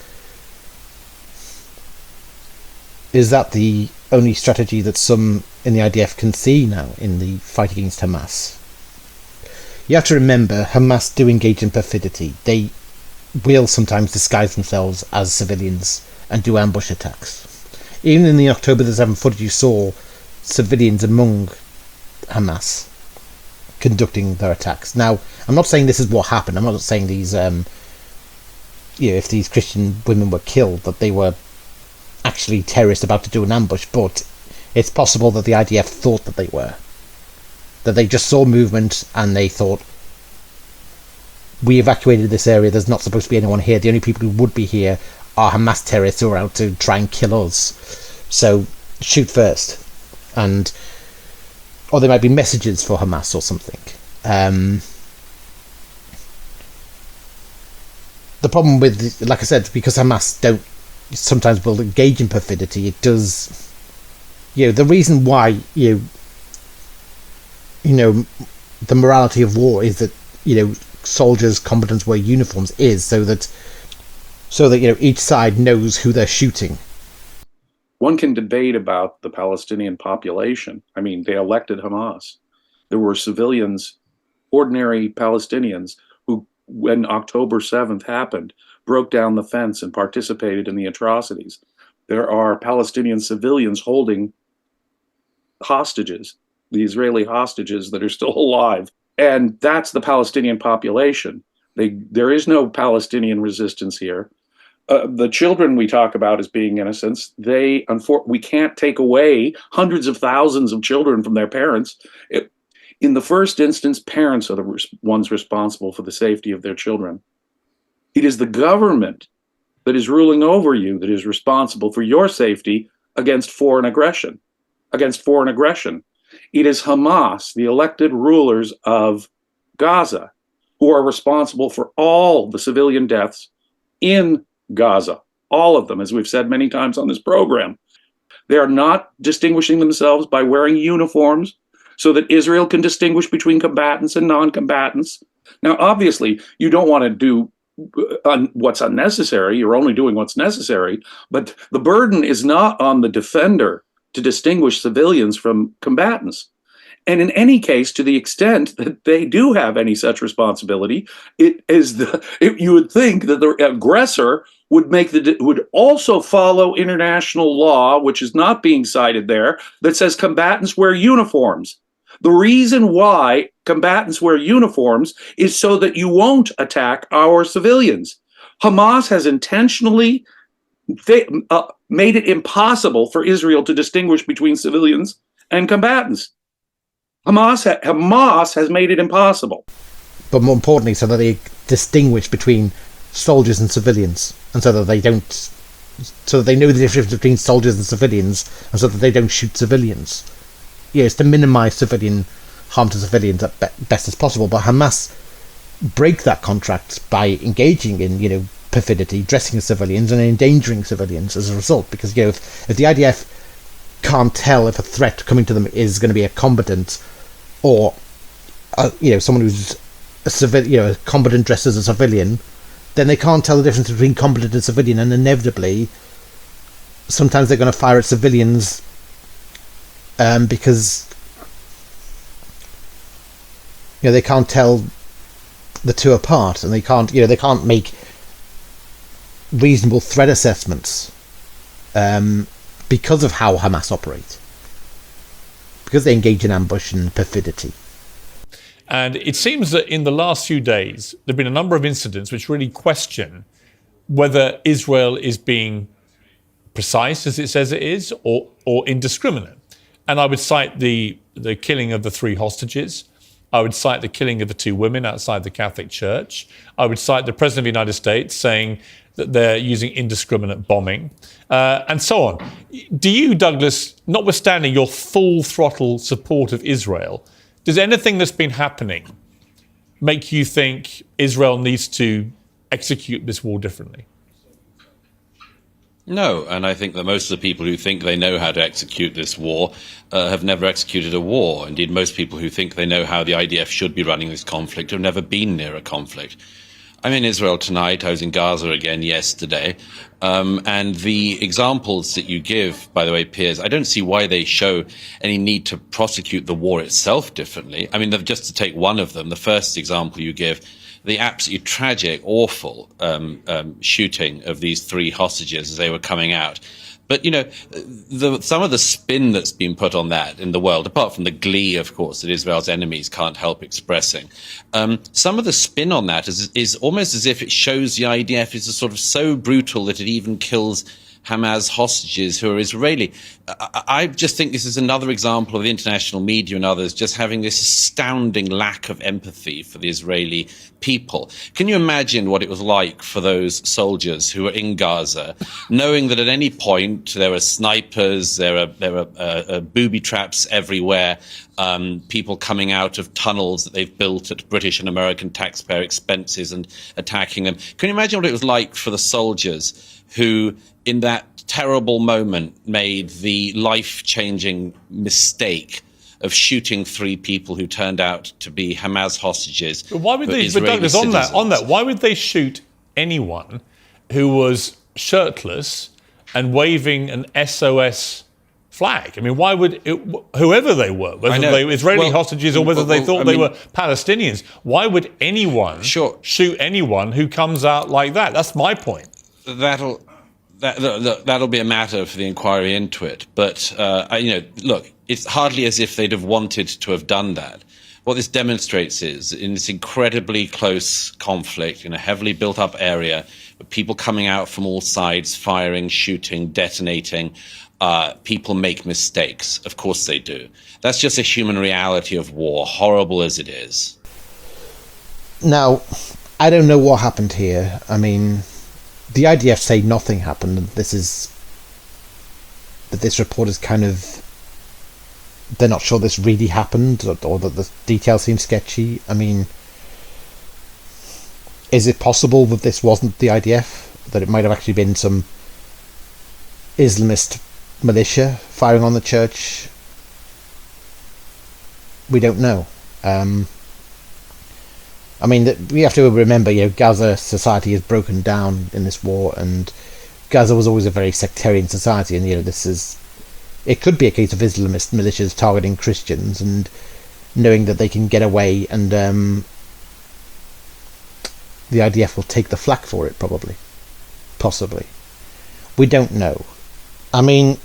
Is that the only strategy that some in the IDF can see now in the fight against Hamas? You have to remember, Hamas do engage in perfidy. They will sometimes disguise themselves as civilians and do ambush attacks. Even in the October the 7th footage, you saw civilians among Hamas conducting their attacks. Now, I'm not saying this is what happened. I'm not saying these, if these Christian women were killed, that they were actually terrorists about to do an ambush, but it's possible that the IDF thought that they were. That they just saw movement and they thought, we evacuated this area, there's not supposed to be anyone here, the only people who would be here are Hamas terrorists who are out to try and kill us, so shoot first. Or there might be messages for Hamas or something. The problem with, like I said, because Hamas sometimes will engage in perfidy, it does, the reason why, the morality of war is that, soldiers, combatants wear uniforms is so that each side knows who they're shooting. One can debate about the Palestinian population. I mean, they elected Hamas. There were civilians, ordinary Palestinians, who, when October 7th happened, broke down the fence and participated in the atrocities. There are Palestinian civilians holding hostages, the Israeli hostages that are still alive. And that's the Palestinian population. There is no Palestinian resistance here. The children we talk about as being innocents, we can't take away hundreds of thousands of children from their parents. In the first instance, parents are the ones responsible for the safety of their children. It is the government that is ruling over you that is responsible for your safety against foreign aggression. It is Hamas, the elected rulers of Gaza, who are responsible for all the civilian deaths in Gaza. All of them, as we've said many times on this program. They are not distinguishing themselves by wearing uniforms. so that Israel can distinguish between combatants and non-combatants. Now, obviously, you don't want to do what's unnecessary. You're only doing what's necessary. But the burden is not on the defender to distinguish civilians from combatants. And in any case, to the extent that they do have any such responsibility, you would think that the aggressor would also follow international law, which is not being cited there, that says combatants wear uniforms. The reason why combatants wear uniforms is so that you won't attack our civilians. Hamas has intentionally made it impossible for Israel to distinguish between civilians and combatants. Hamas has made it impossible. But more importantly, so that they distinguish between soldiers and civilians, and so that they know the difference between soldiers and civilians, and so that they don't shoot civilians. It's to minimise civilian harm to civilians at best as possible. But Hamas break that contract by engaging in, perfidy, dressing as civilians and endangering civilians as a result. Because if the IDF can't tell if a threat coming to them is going to be a combatant or someone who's a civilian, a combatant dressed as a civilian, then they can't tell the difference between combatant and civilian, and inevitably sometimes they're going to fire at civilians because they can't tell the two apart, and they can't make reasonable threat assessments because of how Hamas operate, because they engage in ambush and perfidy. And it seems that in the last few days, there have been a number of incidents which really question whether Israel is being precise, as it says it is, or indiscriminate. And I would cite the killing of the 3 hostages. I would cite the killing of the 2 women outside the Catholic Church. I would cite the President of the United States saying that they're using indiscriminate bombing, and so on. Do you, Douglas, notwithstanding your full throttle support of Israel, does anything that's been happening make you think Israel needs to execute this war differently? No, and I think that most of the people who think they know how to execute this war have never executed a war. Indeed, most people who think they know how the IDF should be running this conflict have never been near a conflict. I'm in Israel tonight. I was in Gaza again yesterday. And the examples that you give, by the way, Piers, I don't see why they show any need to prosecute the war itself differently. I mean, just to take one of them, the first example you give, the absolutely tragic, awful shooting of these 3 hostages as they were coming out. But, some of the spin that's been put on that in the world, apart from the glee, of course, that Israel's enemies can't help expressing, some of the spin on that is almost as if it shows the IDF is sort of so brutal that it even kills Hamas hostages who are Israeli. I just think this is another example of the international media and others just having this astounding lack of empathy for the Israeli people. Can you imagine what it was like for those soldiers who were in Gaza, knowing that at any point there are snipers, there are booby traps everywhere, people coming out of tunnels that they've built at British and American taxpayer expenses and attacking them? Can you imagine what it was like for the soldiers who, in that terrible moment, made the life-changing mistake of shooting 3 people who turned out to be Hamas hostages? But why would they? But Douglas, on that, why would they shoot anyone who was shirtless and waving an SOS flag? I mean, why would whoever they were, whether they were Israeli hostages or whether they thought they were Palestinians, why would anyone shoot anyone who comes out like that? That's my point. That'll be a matter for the inquiry into it. But, look, it's hardly as if they'd have wanted to have done that. What this demonstrates is, in this incredibly close conflict, in a heavily built-up area, with people coming out from all sides, firing, shooting, detonating, people make mistakes. Of course they do. That's just a human reality of war, horrible as it is. Now, I don't know what happened here. I mean, the IDF say nothing happened, and this report is kind of, they're not sure this really happened, or that the details seem sketchy. I mean, is it possible that this wasn't the IDF, that it might have actually been some Islamist militia firing on the church? We don't know. I mean, we have to remember, Gaza society is broken down in this war, and Gaza was always a very sectarian society, and it could be a case of Islamist militias targeting Christians and knowing that they can get away, and the IDF will take the flak for it, possibly. We don't know. I mean,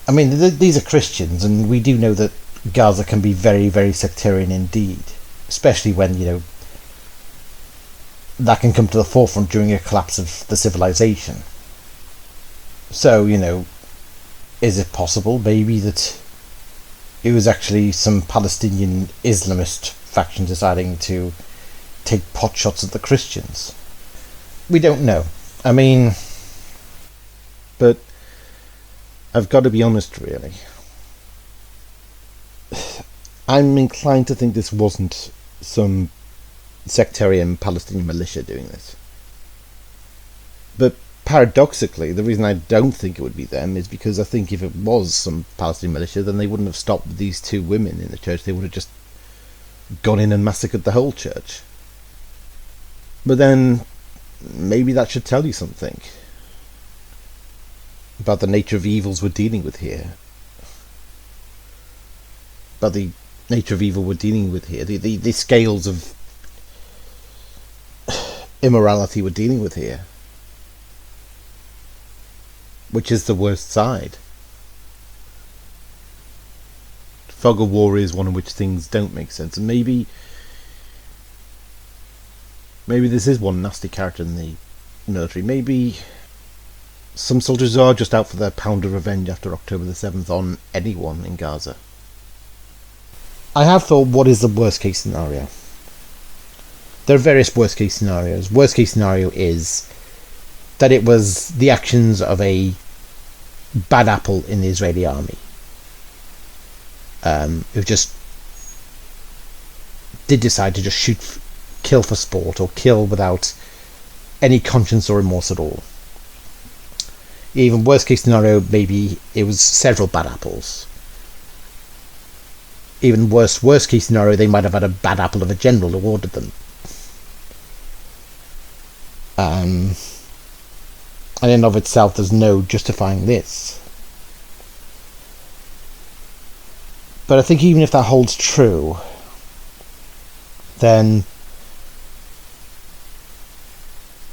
these are Christians, and we do know that Gaza can be very, very sectarian indeed, especially when, that can come to the forefront during a collapse of the civilization. So, is it possible maybe that it was actually some Palestinian Islamist faction deciding to take pot shots at the Christians? We don't know. I mean, but I've got to be honest, really. I'm inclined to think this wasn't some sectarian Palestinian militia doing this. But paradoxically, the reason I don't think it would be them is because I think if it was some Palestinian militia, then they wouldn't have stopped these two women in the church. They would have just gone in and massacred the whole church. But then, maybe that should tell you something about the nature of evils we're dealing with here. About the nature of evil we're dealing with here. The scales of immorality we're dealing with here. Which is the worst side? Fog of war is one in which things don't make sense, and maybe this is one nasty character in the military. Maybe some soldiers are just out for their pound of revenge after October the 7th on anyone in Gaza. I have thought, what is the worst case scenario? There are various worst case scenarios. Worst case scenario is that it was the actions of a bad apple in the Israeli army, who just did decide to just kill for sport, or kill without any conscience or remorse at all. Even worst case scenario, maybe it was several bad apples. Even worst case scenario, they might have had a bad apple of a general who ordered them. And in and of itself, there's no justifying this. But I think even if that holds true, then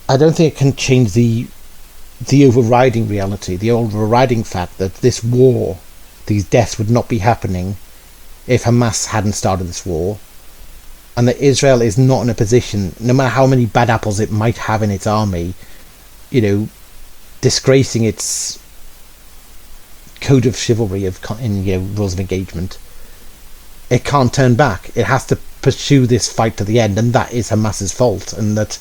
I don't think it can change the overriding reality, the overriding fact that this war, these deaths would not be happening if Hamas hadn't started this war, and that Israel is not in a position, no matter how many bad apples it might have in its army, disgracing its code of chivalry in rules of engagement, it can't turn back. It has to pursue this fight to the end, and that is Hamas's fault, and that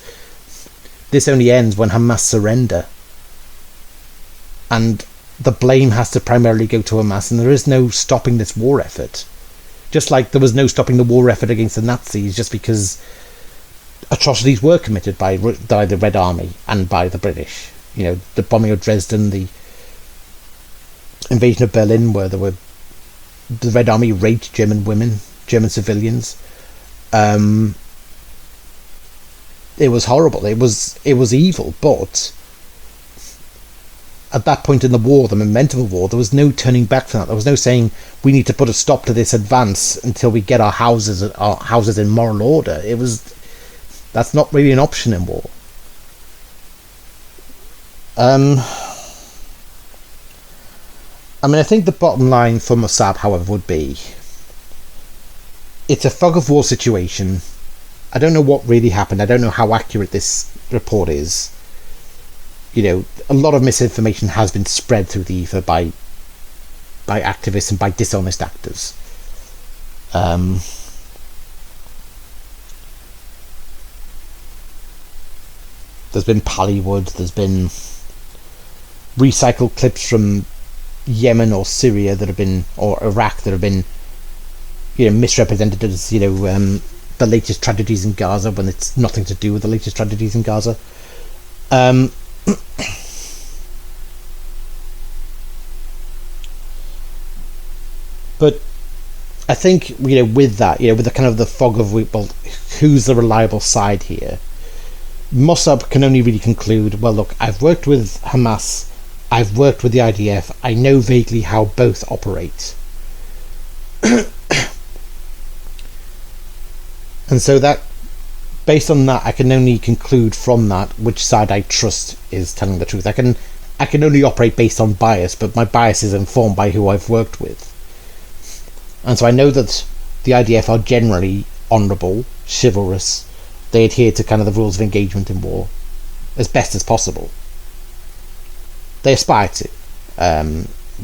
this only ends when Hamas surrender, and the blame has to primarily go to Hamas, and there is no stopping this war effort. Just like there was no stopping the war effort against the Nazis just because atrocities were committed by the Red Army and by the British. The bombing of Dresden, the invasion of Berlin, where the Red Army raped German women, German civilians. It was horrible. It was evil, but at that point in the war, the momentum of war, there was no turning back from that. There was no saying we need to put a stop to this advance until we get our houses in moral order. That's not really an option in war. I think the bottom line for Mosab, however, would be it's a fog of war situation. I don't know what really happened. I don't know how accurate this report is. A lot of misinformation has been spread through the ether by activists and by dishonest actors. There's been Pallywood, there's been recycled clips from Yemen or Syria that have been, or Iraq, that have been, misrepresented as, the latest tragedies in Gaza when it's nothing to do with the latest tragedies in Gaza. But I think, with that, with the kind of the fog of, well, who's the reliable side here? Mosab can only really conclude, well, look, I've worked with Hamas, I've worked with the IDF, I know vaguely how both operate. And so that, based on that, I can only conclude from that which side I trust is telling the truth. I can only operate based on bias, but my bias is informed by who I've worked with. And so I know that the IDF are generally honourable, chivalrous. They adhere to kind of the rules of engagement in war as best as possible. They aspire to.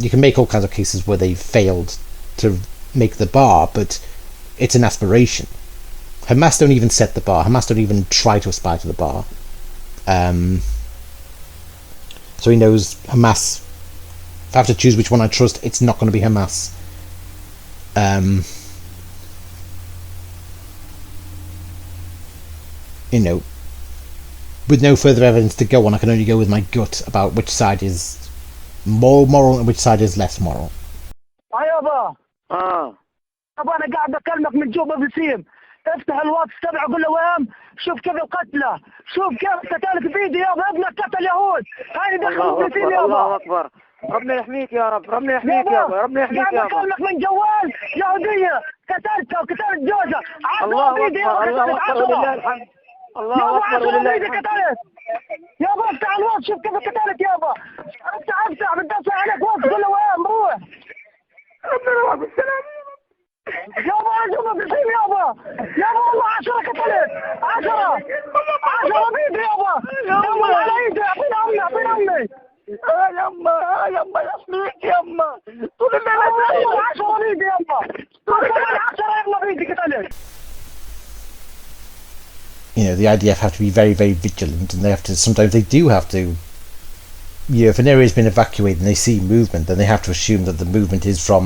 You can make all kinds of cases where they've failed to make the bar, but it's an aspiration. Hamas don't even set the bar. Hamas don't even try to aspire to the bar. So he knows Hamas. If I have to choose which one I trust, it's not going to be Hamas. With no further evidence to go on, I can only go with my gut about which side is more moral and which side is less moral. يابا طبعا انا قاعد بكلمك من جوبا بسيم. افتح الواتس تبعه قول له وين شوف كيف قتله، شوف كيف قتلك فيديو يابا، ابنك قتل يهود، هاي دخلوا بسيم يابا. الله اكبر، ربنا يحميك يا رب، ربنا يحميك يابا، ربنا يحميك يابا. قاعد بكلمك من جوال يهوديه قتلتها وقتلت جوزها، عطوا فيديو قتلت 10. الله اكبر ولله الحمد. يابا افتح الواتس شوف كيف قتلت يابا، افتح بتدفع عليك واتس قول له وين بروح. ربنا يوفقك بالسلامة يابا. يابا بسيم يابا، يابا والله 10 قتلت، 10 بيدي يابا، يابا على ايدي، اعطيني امي اعطيني امي. يما يما يسميك يما، طول الليل 10 بيدي يما، طول الليل 10 يما بيدي قتلت. The IDF have to be very, very vigilant, and sometimes they do have to, if an area has been evacuated and they see movement, then they have to assume that the movement is from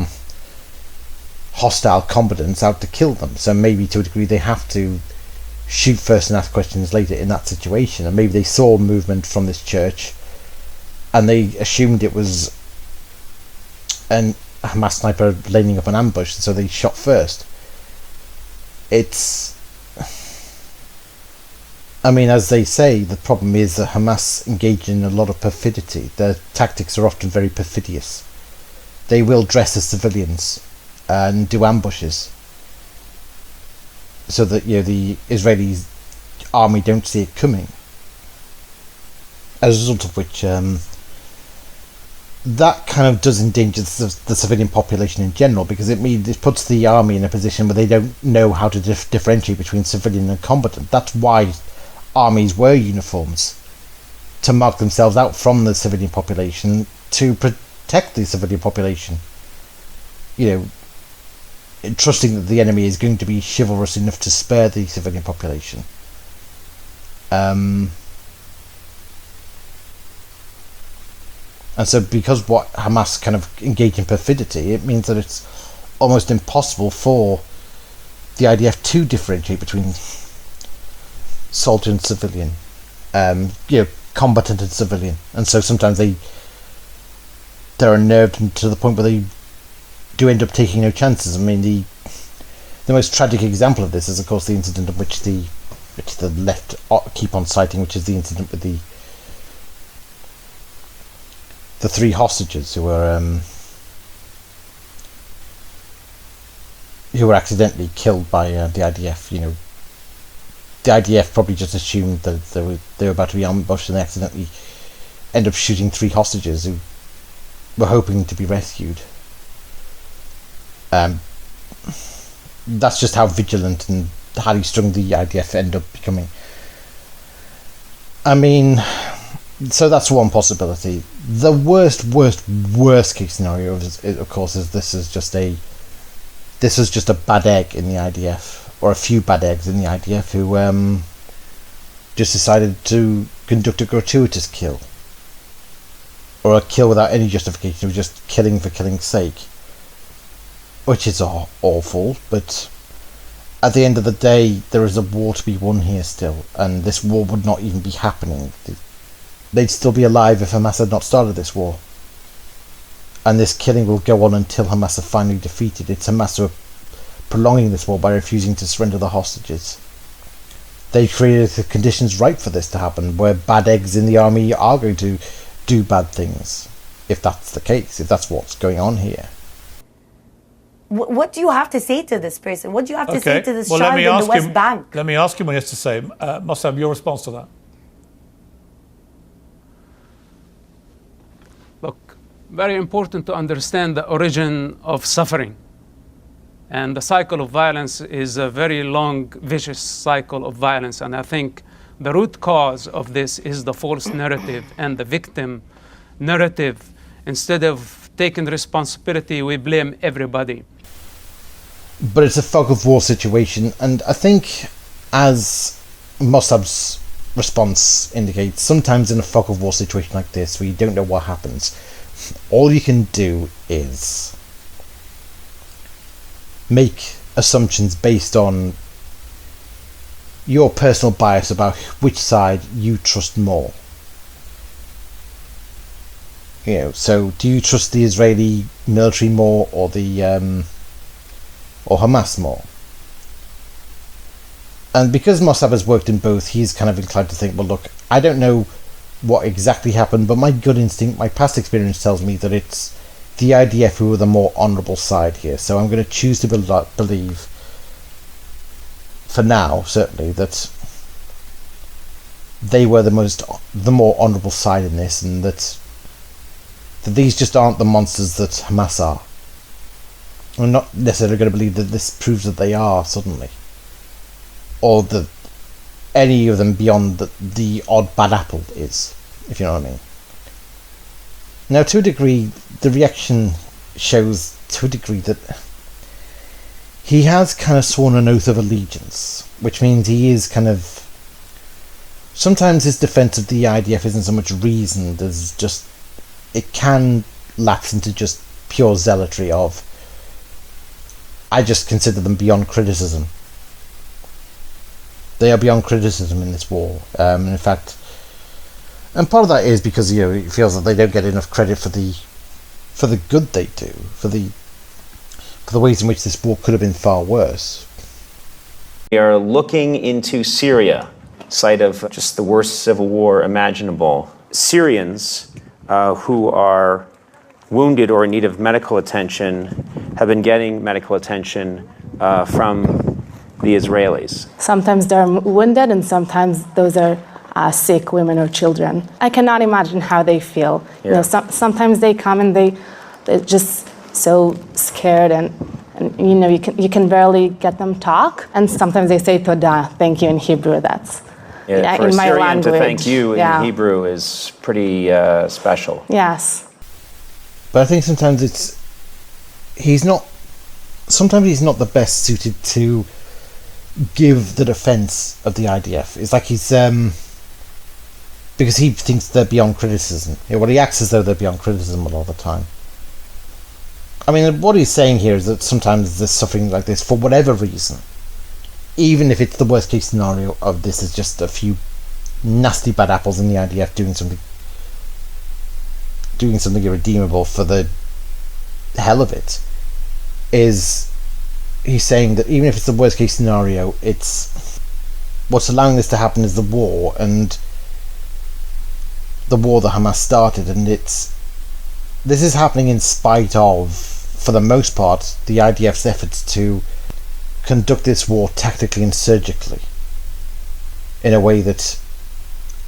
hostile combatants out to kill them. So maybe to a degree they have to shoot first and ask questions later in that situation. And maybe they saw movement from this church and they assumed it was a Hamas sniper laying up an ambush, so they shot first. As they say, the problem is that Hamas engage in a lot of perfidy. Their tactics are often very perfidious. They will dress as civilians and do ambushes so that the Israeli army don't see it coming. As a result of which, that kind of does endanger the civilian population in general, because it puts the army in a position where they don't know how to differentiate between civilian and combatant. That's why armies wear uniforms, to mark themselves out from the civilian population, to protect the civilian population, trusting that the enemy is going to be chivalrous enough to spare the civilian population. And so because what Hamas kind of engage in perfidy, it means that it's almost impossible for the IDF to differentiate between soldier and civilian, combatant and civilian, and so sometimes they're unnerved to the point where they do end up taking no chances. The most tragic example of this is, of course, the incident in which the left keep on citing, which is the incident with the 3 hostages who were accidentally killed by the IDF. The IDF probably just assumed that they were about to be ambushed, and they accidentally end up shooting 3 hostages who were hoping to be rescued. That's just how vigilant and highly strung the IDF end up becoming. So that's one possibility. The worst case scenario of course is this is just a bad egg in the IDF, or a few bad eggs in the IDF who just decided to conduct a gratuitous kill, or a kill without any justification, of just killing for killing's sake, which is awful. But at the end of the day, there is a war to be won here still, and this war would not even be happening. They'd still be alive if Hamas had not started this war, and this killing will go on until Hamas are finally defeated. It's Hamas who are prolonging this war by refusing to surrender the hostages. They created the conditions right for this to happen, where bad eggs in the army are going to do bad things, if that's the case, if that's what's going on here. What do you have to say to this person? What do you have to say to this child in the West Bank? Let me ask him what he has to say. Mosab, your response to that? Look, very important to understand the origin of suffering. And the cycle of violence is a very long, vicious cycle of violence. And I think the root cause of this is the false narrative and the victim narrative. Instead of taking responsibility, we blame everybody. But it's a fog of war situation, and I think, as Mosab's response indicates, sometimes in a fog of war situation like this, where you don't know what happens, all you can do is make assumptions based on your personal bias about which side you trust more. You know, so do you trust the Israeli military more, or the or Hamas more? And because Mosab has worked in both, he's kind of inclined to think, well, look, I don't know what exactly happened, but my gut instinct, my past experience tells me that it's the IDF who are the more honourable side here. So I'm going to choose to believe, for now, certainly, that they were the more honourable side in this, and that these just aren't the monsters that Hamas are. I'm not necessarily going to believe that this proves that they are suddenly, or that any of them beyond the odd bad apple is, if you know what I mean. Now, to a degree, the reaction shows to a degree that he has kind of sworn an oath of allegiance, which means he is kind of... Sometimes his defence of the IDF isn't so much reasoned as just... It can lapse into just pure zealotry of... I just consider them beyond criticism. They are beyond criticism in this war. In fact, and part of that is because, you know, it feels that they don't get enough credit for the good they do, for the ways in which this war could have been far worse. We are looking into Syria, site of just the worst civil war imaginable. Syrians who are wounded or in need of medical attention have been getting medical attention from the Israelis. Sometimes they're wounded, and sometimes those are sick women or children. I cannot imagine how they feel. Yeah. You know, sometimes they come and they're just so scared, and you know, you can barely get them talk. And sometimes they say "Toda," thank you in Hebrew. That's for in a my Syrian language. to thank you in Hebrew is pretty special. Yes. But I think sometimes he's not the best suited to give the defence of the IDF. It's like he's because he thinks they're beyond criticism. Well, he acts as though they're beyond criticism a lot of the time. I mean, what he's saying here is that sometimes there's suffering like this for whatever reason, even if it's the worst case scenario of this is just a few nasty bad apples in the IDF doing something irredeemable for the hell of it, is he's saying that even if it's the worst case scenario, it's what's allowing this to happen is the war, and the war that Hamas started, and this is happening in spite of, for the most part, the IDF's efforts to conduct this war tactically and surgically in a way that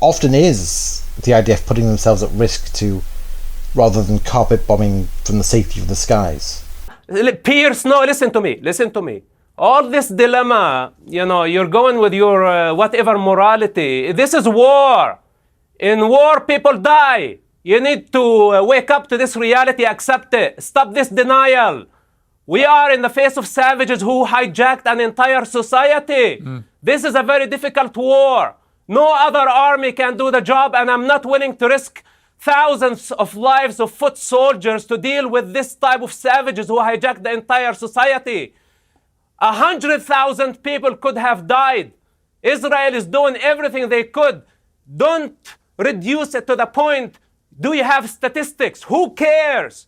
often is the IDF putting themselves at risk to, rather than carpet bombing from the safety of the skies. Pierce, no, listen to me. All this dilemma, you know, you're going with your whatever morality. This is war. In war, people die. You need to wake up to this reality, accept it. Stop this denial. We are in the face of savages who hijacked an entire society. This is a very difficult war. No other army can do the job, and I'm not willing to risk thousands of lives of foot soldiers to deal with this type of savages who hijacked the entire society. 100,000 people could have died. Israel is doing everything they could. Don't reduce it to the point, do you have statistics? Who cares?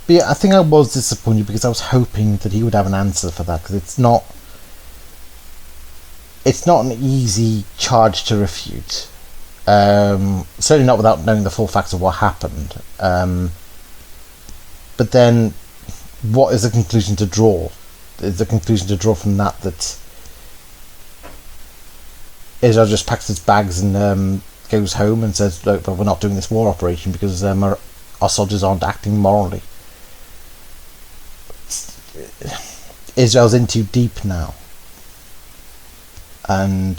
But yeah, I think I was disappointed because I was hoping that he would have an answer for that, because it's not an easy charge to refute. Certainly not without knowing the full facts of what happened. But then, what is the conclusion to draw? Is the conclusion to draw from that Israel just packs its bags and goes home and says, look, but we're not doing this war operation because our soldiers aren't acting morally? Israel's in too deep now, and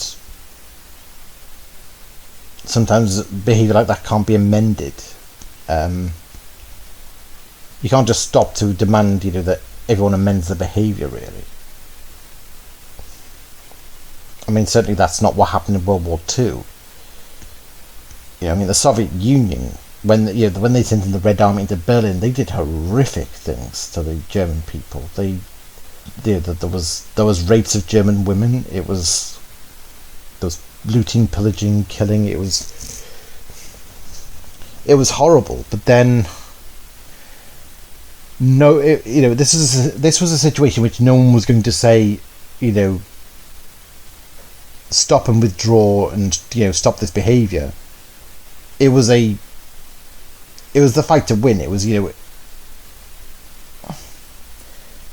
sometimes behaviour like that can't be amended. You can't just stop to demand, that everyone amends the behaviour, really. I mean, certainly that's not what happened in World War II. The Soviet Union, when they sent in the Red Army into Berlin, they did horrific things to the German people. There was rapes of German women. There was looting, pillaging, killing. It was horrible. But then, this was a situation which no one was going to say, stop and withdraw and stop this behaviour. It was the fight to win. It was the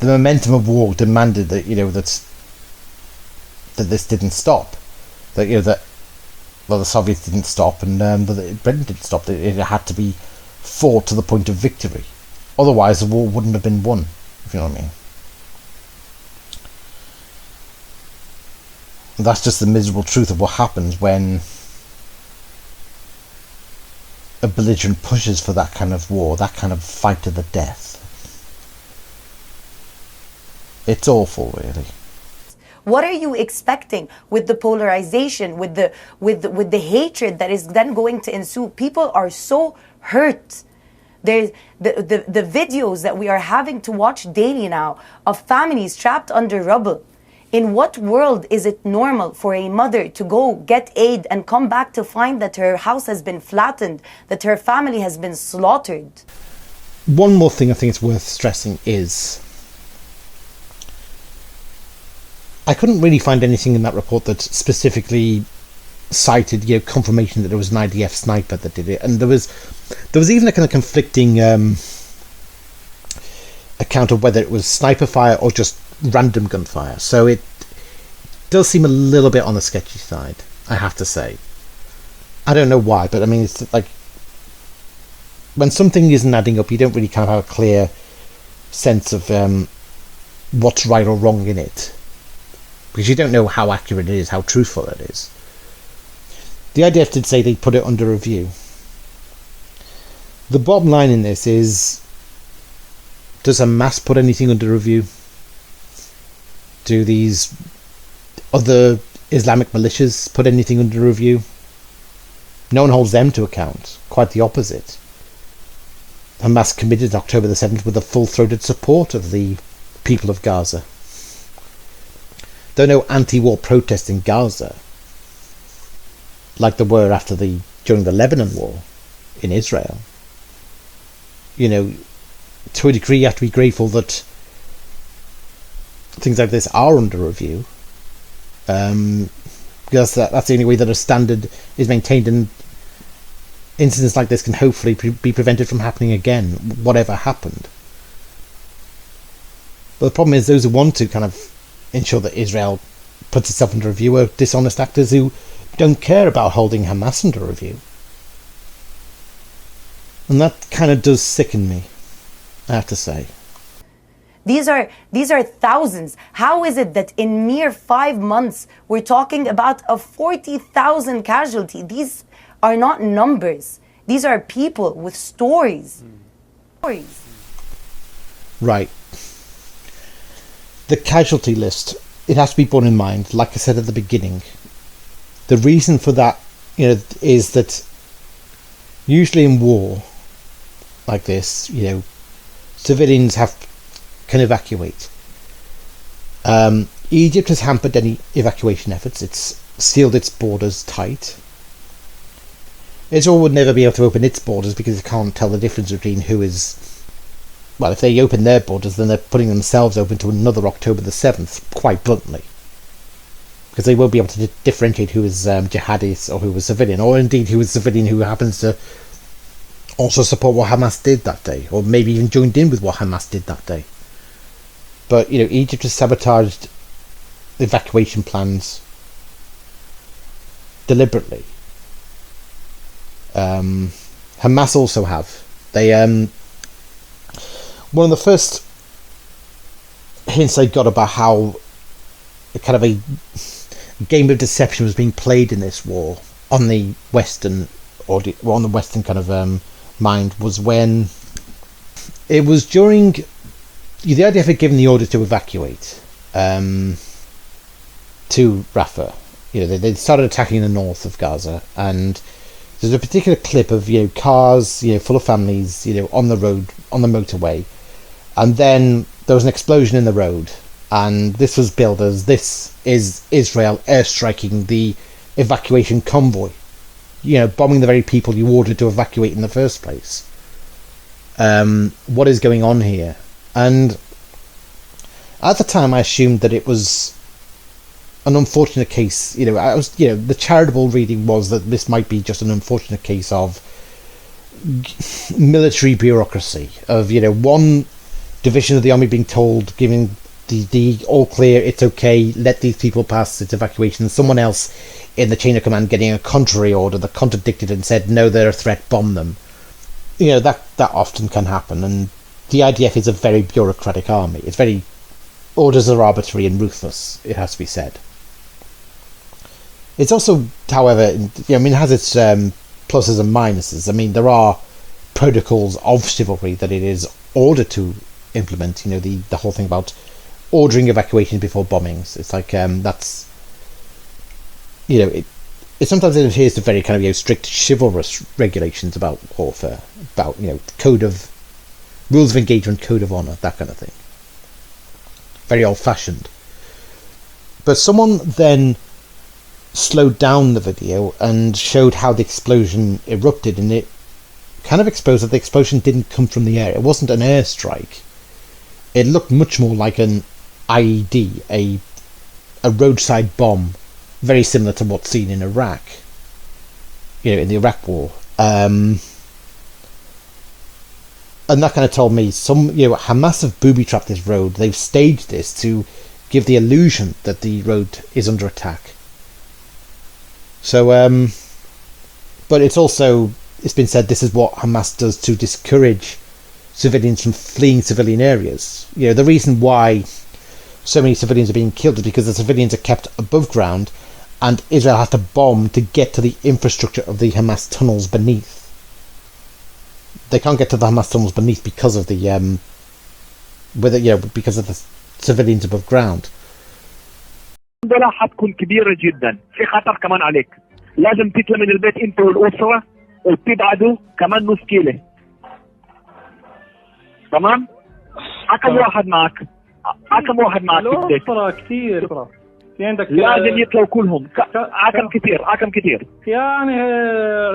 momentum of war demanded that that this didn't stop. The Soviets didn't stop, and Britain didn't stop. It had to be fought to the point of victory. Otherwise, the war wouldn't have been won. If you know what I mean. And that's just the miserable truth of what happens when a belligerent pushes for that kind of war, that kind of fight to the death. It's awful, really. What are you expecting with the polarization, with the hatred that is then going to ensue? People are so hurt. There's the videos that we are having to watch daily now of families trapped under rubble. In what world is it normal for a mother to go get aid and come back to find that her house has been flattened, that her family has been slaughtered? One more thing I think it's worth stressing is I couldn't really find anything in that report that specifically cited confirmation that it was an IDF sniper that did it, and there was even a kind of conflicting account of whether it was sniper fire or just random gunfire. So it does seem a little bit on the sketchy side, I have to say. I don't know why, but I mean, it's like when something isn't adding up, you don't really kind of have a clear sense of what's right or wrong in it, because you don't know how accurate it is, how truthful it is. The IDF did say they put it under review. The bottom line in this is, does Hamas put anything under review? Do these other Islamic militias put anything under review? No one holds them to account. Quite the opposite. Hamas committed October the 7th with the full-throated support of the people of Gaza. There are no anti-war protests in Gaza, like there were during the Lebanon war in Israel. To a degree, you have to be grateful that things like this are under review, because that's the only way that a standard is maintained, and incidents like this can hopefully be prevented from happening again, whatever happened. But the problem is, those who want to kind of ensure that Israel puts itself under review are dishonest actors who don't care about holding Hamas under review. And that kind of does sicken me, I have to say. These are thousands. How is it that in mere 5 months we're talking about a 40,000 casualty? These are not numbers. These are people with stories. Right. The casualty list, it has to be borne in mind, like I said at the beginning. The reason for that, is that usually in war like this, civilians can evacuate. Egypt has hampered any evacuation efforts. It's sealed its borders tight. Israel would never be able to open its borders because it can't tell the difference between who is well, if they open their borders, then they're putting themselves open to another October the 7th, quite bluntly. Because they won't be able to differentiate who is jihadist or who was civilian, or indeed who is civilian who happens to also support what Hamas did that day, or maybe even joined in with what Hamas did that day. But, you know, Egypt has sabotaged evacuation plans deliberately. Hamas also have. They, one of the first hints I got about how kind of a game of deception was being played in this war on the Western on the Western kind of mind was when it was during the IDF had given the order to evacuate to Rafah. You know, they started attacking the north of Gaza, and there's a particular clip of, you know, cars, you know, full of families, you know, on the road, on the motorway, and then there was an explosion in the road, and this was billed as this is Israel airstriking the evacuation convoy, you know, bombing the very people you ordered to evacuate in the first place. What is going on here? And at the time I assumed that it was an unfortunate case. You know, the charitable reading was that this might be just an unfortunate case of military bureaucracy, of, you know, one division of the army being told, giving the all clear, it's okay, let these people pass, it's evacuation, and someone else in the chain of command getting a contrary order that contradicted and said, no, they're a threat, bomb them. You know, that often can happen, and the IDF is a very bureaucratic army. It's very, orders are arbitrary and ruthless, it has to be said. It's also, however, you know, I mean, it has its pluses and minuses. I mean, there are protocols of chivalry that it is ordered to implement. You know, the whole thing about ordering evacuations before bombings. It's like, that's, you know, it sometimes it adheres to very kind of, you know, strict chivalrous regulations about warfare, about, you know, rules of engagement, code of honour, that kind of thing. Very old-fashioned. But someone then slowed down the video and showed how the explosion erupted, and it kind of exposed that the explosion didn't come from the air. It wasn't an airstrike. It looked much more like an IED, a roadside bomb, very similar to what's seen in Iraq, you know, in the Iraq War. And that kind of told me you know, Hamas have booby-trapped this road. They've staged this to give the illusion that the road is under attack. So, but it's been said this is what Hamas does to discourage civilians from fleeing civilian areas. You know, the reason why so many civilians are being killed is because the civilians are kept above ground, and Israel has to bomb to get to the infrastructure of the Hamas tunnels beneath. They can't get to the Hamas tunnels beneath because of because of the civilians above ground. حتكون كبيرة جدا، في خطر كمان عليك. لازم تطلع من البيت انت والأسرة وتبعدوا كمان نص كيلو. تمام؟ كم واحد معك؟ كم واحد معك في البيت؟ الأسرة كثير. في عندك لازم يطلعوا كلهم. كم كثير؟ يعني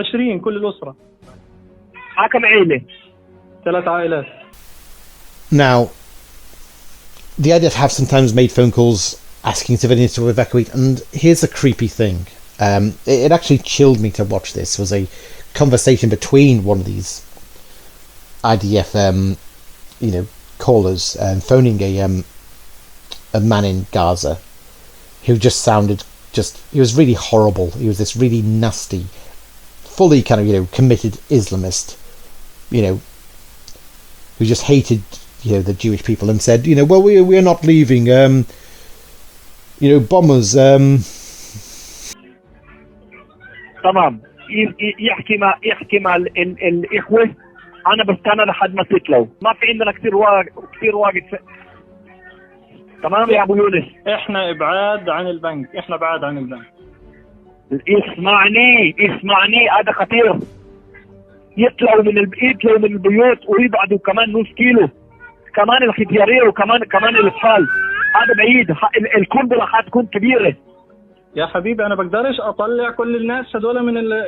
20 كل الأسرة. كم عائلة؟ 3 عائلات. Now, the IDF have sometimes made phone calls asking civilians to evacuate, and here's the creepy thing. It actually chilled me to watch this. It was a conversation between one of these IDF you know, callers phoning a man in Gaza who just sounded he was really horrible. He was this really nasty, fully kind of, you know, committed Islamist, you know, who just hated, you know, the Jewish people, and said, you know, well, we're not leaving, you know, bombers. تمام. يحكي مع الإخوة. أنا بستنى لحد ما تطلعوا. ما في عندنا كثير واقف. تمام يا أبو يونس. إحنا بعاد عن البنك. اسمعني هذا خطير. يطلعوا من البيوت ويبعدوا كمان نص كيلو. كمان الختيارية وكمان الأطفال. هذا بعيد. القنبلة حتكون كبيرة. يا حبيبي انا بقدرش اطلع كل الناس هذول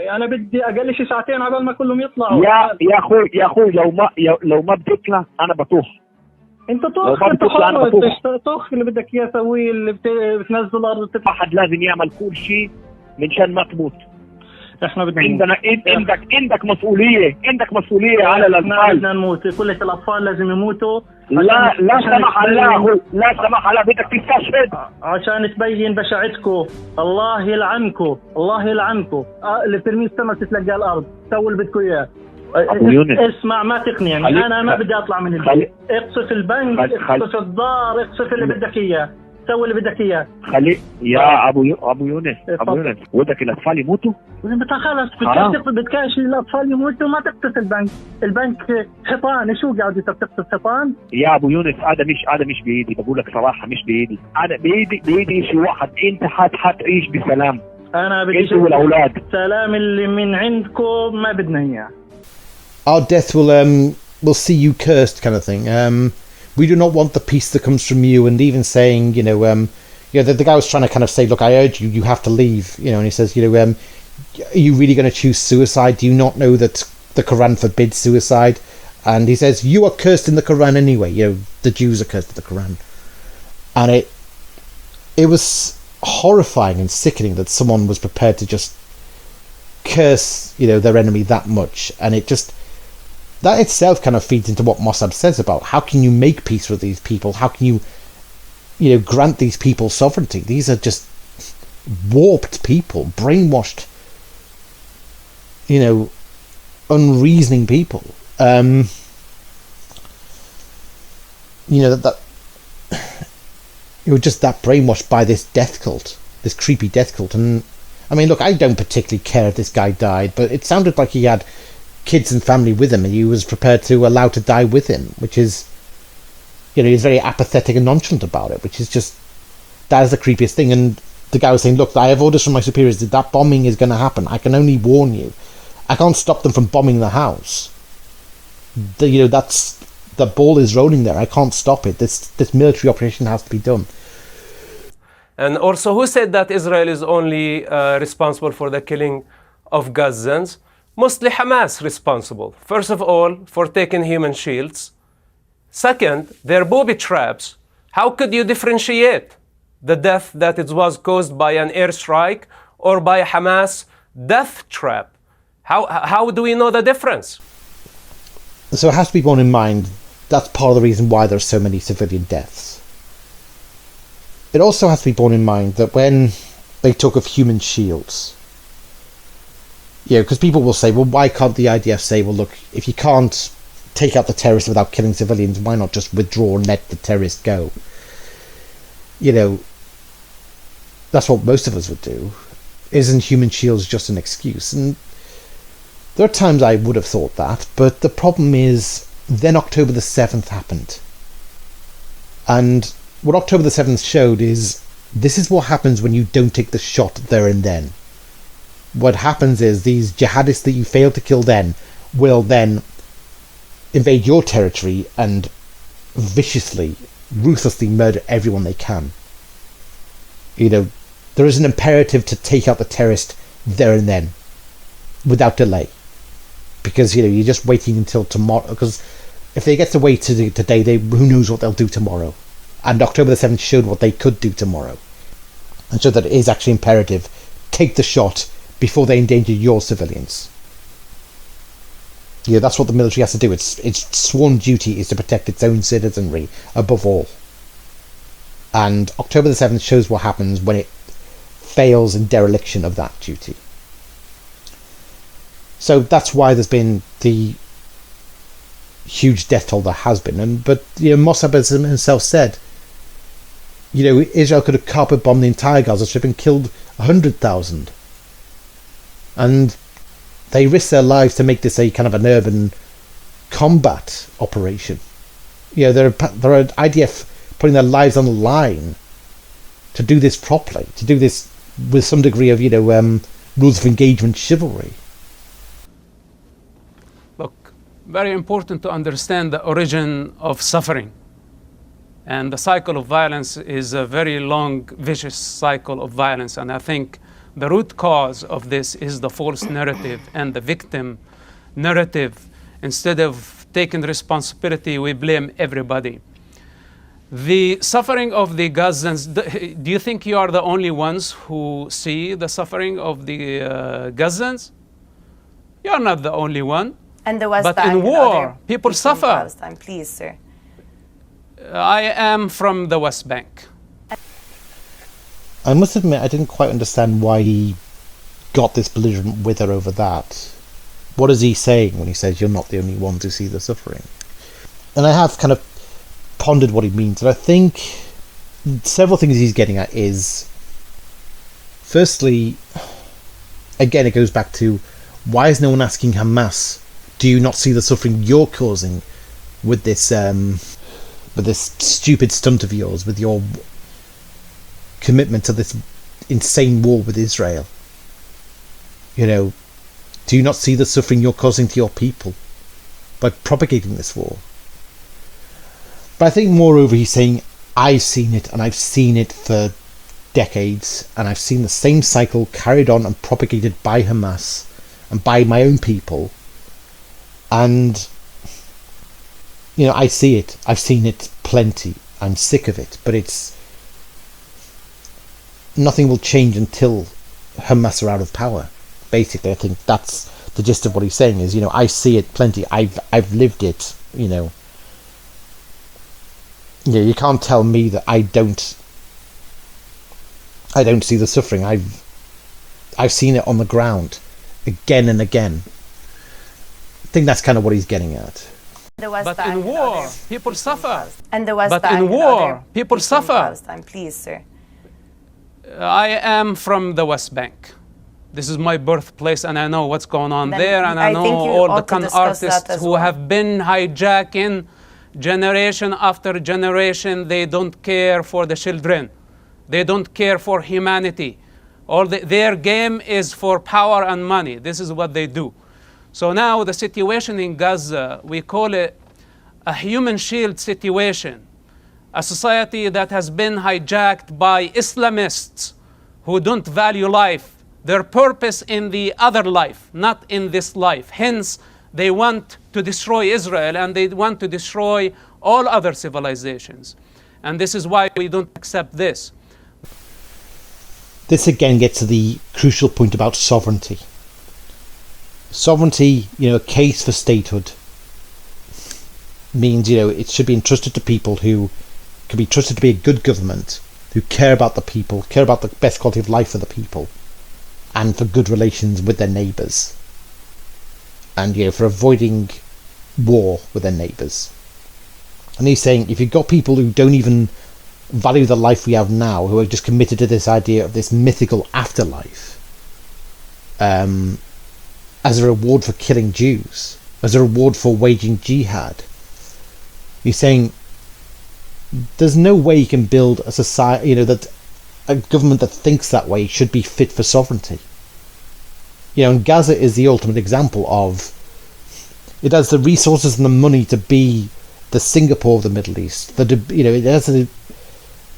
انا بدي اقل شيء ساعتين عبال ما كلهم يطلعوا. يا اخوي لو ما بتطلع انا بطوح. انت طخ، انت حر، طخ اللي بدك اياه سويه، اللي بتنزل الارض وتطلع. واحد لازم يعمل كل شيء منشان ما تموت. احنا بدنا عندك مسؤوليه على الاطفال. احنا بدنا نموت، كل الاطفال لازم يموتوا. لا سمح الله بدك تستشهد عشان تبين بشاعتكم. الله يلعنكم، الله يلعنكم. اللي بترمي السما تتلقى الارض، سووا اللي بدكم اياه. اسمع ما تقنعني، انا ما بدي اطلع من البيت. اقصف البنك، اقصف الدار، اقصف اللي بدك اياه، سوي اللي بدك اياه. يا ابو يونس ودك الاطفال يموتوا؟ خلص بدكاش الاطفال يموتوا، ما تقصف البنك حيطان. شو قاعد تقصف حيطان؟ يا ابو يونس هذا مش بايدي، بقول لك صراحه مش بايدي. انا بايدي شيء واحد، انت حتعيش بسلام. انا بدي انت والاولاد سلام اللي من عندكم ما بدنا اياه. Our death will see you cursed, kind of thing. We do not want the peace that comes from you, and even saying, the guy was trying to kind of say, look, I urge you, you have to leave, and he says, are you really going to choose suicide? Do you not know that the Quran forbids suicide? And he says, you are cursed in the Quran anyway. The Jews are cursed in the Quran. And it was horrifying and sickening that someone was prepared to just curse, their enemy that much. And that itself kind of feeds into what Mosab says about how can you make peace with these people? How can you, grant these people sovereignty? These are just warped people, brainwashed, unreasoning people. That you were just that brainwashed by this death cult, this creepy death cult. And I mean, look, I don't particularly care if this guy died, but it sounded like he had kids and family with him, and he was prepared to allow to die with him, which is, he's very apathetic and nonchalant about it, which is just, that is the creepiest thing. And the guy was saying, look, I have orders from my superiors that that bombing is going to happen. I can only warn you. I can't stop them from bombing the house. The ball is rolling there. I can't stop it. This military operation has to be done. And also, who said that Israel is only responsible for the killing of Gazans? Mostly Hamas responsible. First of all, for taking human shields. Second, their booby traps. How could you differentiate the death that it was caused by an airstrike or by a Hamas death trap? How do we know the difference? So it has to be borne in mind that's part of the reason why there's so many civilian deaths. It also has to be borne in mind that when they talk of human shields, because people will say, well, why can't the IDF say, well, look, if you can't take out the terrorists without killing civilians, why not just withdraw and let the terrorists go? That's what most of us would do. Isn't human shields just an excuse? And there are times I would have thought that, but the problem is, then October the 7th happened. And what October the 7th showed is, this is what happens when you don't take the shot there and then. What happens is these jihadists that you failed to kill then will then invade your territory and viciously, ruthlessly murder everyone they can. There is an imperative to take out the terrorist there and then, without delay. Because, you're just waiting until tomorrow. Because if they get to wait today, who knows what they'll do tomorrow. And October the 7th showed what they could do tomorrow. And so that it is actually imperative. Take the shot before they endanger your civilians. That's what the military has to do. Its sworn duty is to protect its own citizenry above all. And October the 7th shows what happens when it fails in dereliction of that duty. So that's why there's been the huge death toll there has been. But Mosab himself said, Israel could have carpet bombed the entire Gaza Strip and killed 100,000. And they risk their lives to make this a kind of an urban combat operation. There are IDF putting their lives on the line to do this properly, to do this with some degree of, rules of engagement chivalry. Look, very important to understand the origin of suffering. And the cycle of violence is a very long, vicious cycle of violence. And I think the root cause of this is the false narrative and the victim narrative. Instead of taking responsibility, we blame everybody. The suffering of the Gazans, do you think you are the only ones who see the suffering of the Gazans? You are not the only one. And the West But Bank in and war, other people in suffer. Palestine. Please, sir. I am from the West Bank. I must admit, I didn't quite understand why he got this belligerent with her over that. What is he saying when he says you're not the only one to see the suffering? And I have kind of pondered what he means, and I think several things he's getting at is, firstly, again, it goes back to, why is no one asking Hamas, do you not see the suffering you're causing with this stupid stunt of yours, with your commitment to this insane war with Israel? You know, do you not see the suffering you're causing to your people by propagating this war? But I think moreover he's saying, I've seen it, and I've seen it for decades, and I've seen the same cycle carried on and propagated by Hamas and by my own people, and you know, I see it. I've seen it plenty. I'm sick of it, but it's nothing will change until Hamas are out of power. Basically, I think that's the gist of what he's saying is, you know, I see it plenty. I've lived it, you know. Yeah, you can't tell me that I don't see the suffering. I've seen it on the ground again and again. I think that's kind of what he's getting at. But in war, people suffer. And the West But Bank in and war, other people suffer. Palestine. Please, sir. I am from the West Bank. This is my birthplace, and I know what's going on Then there, and I know think you all the ought to con discuss that artists as who well. have been hijacking generation after generation. They don't care for the children. They don't care for humanity. Their game is for power and money. This is what they do. So now the situation in Gaza, we call it a human shield situation. A society that has been hijacked by Islamists who don't value life, their purpose in the other life, not in this life. Hence, they want to destroy Israel, and they want to destroy all other civilizations. And this is why we don't accept this. This again gets to the crucial point about sovereignty. Sovereignty, you know, a case for statehood means, you know, it should be entrusted to people who can be trusted to be a good government, who care about the people, care about the best quality of life for the people, and for good relations with their neighbours, and, you know, for avoiding war with their neighbours. And he's saying, if you've got people who don't even value the life we have now, who are just committed to this idea of this mythical afterlife, as a reward for killing Jews, as a reward for waging jihad, he's saying there's no way you can build a society, you know, that a government that thinks that way should be fit for sovereignty. You know, and Gaza is the ultimate example of, it has the resources and the money to be the Singapore of the Middle East. You know, it has the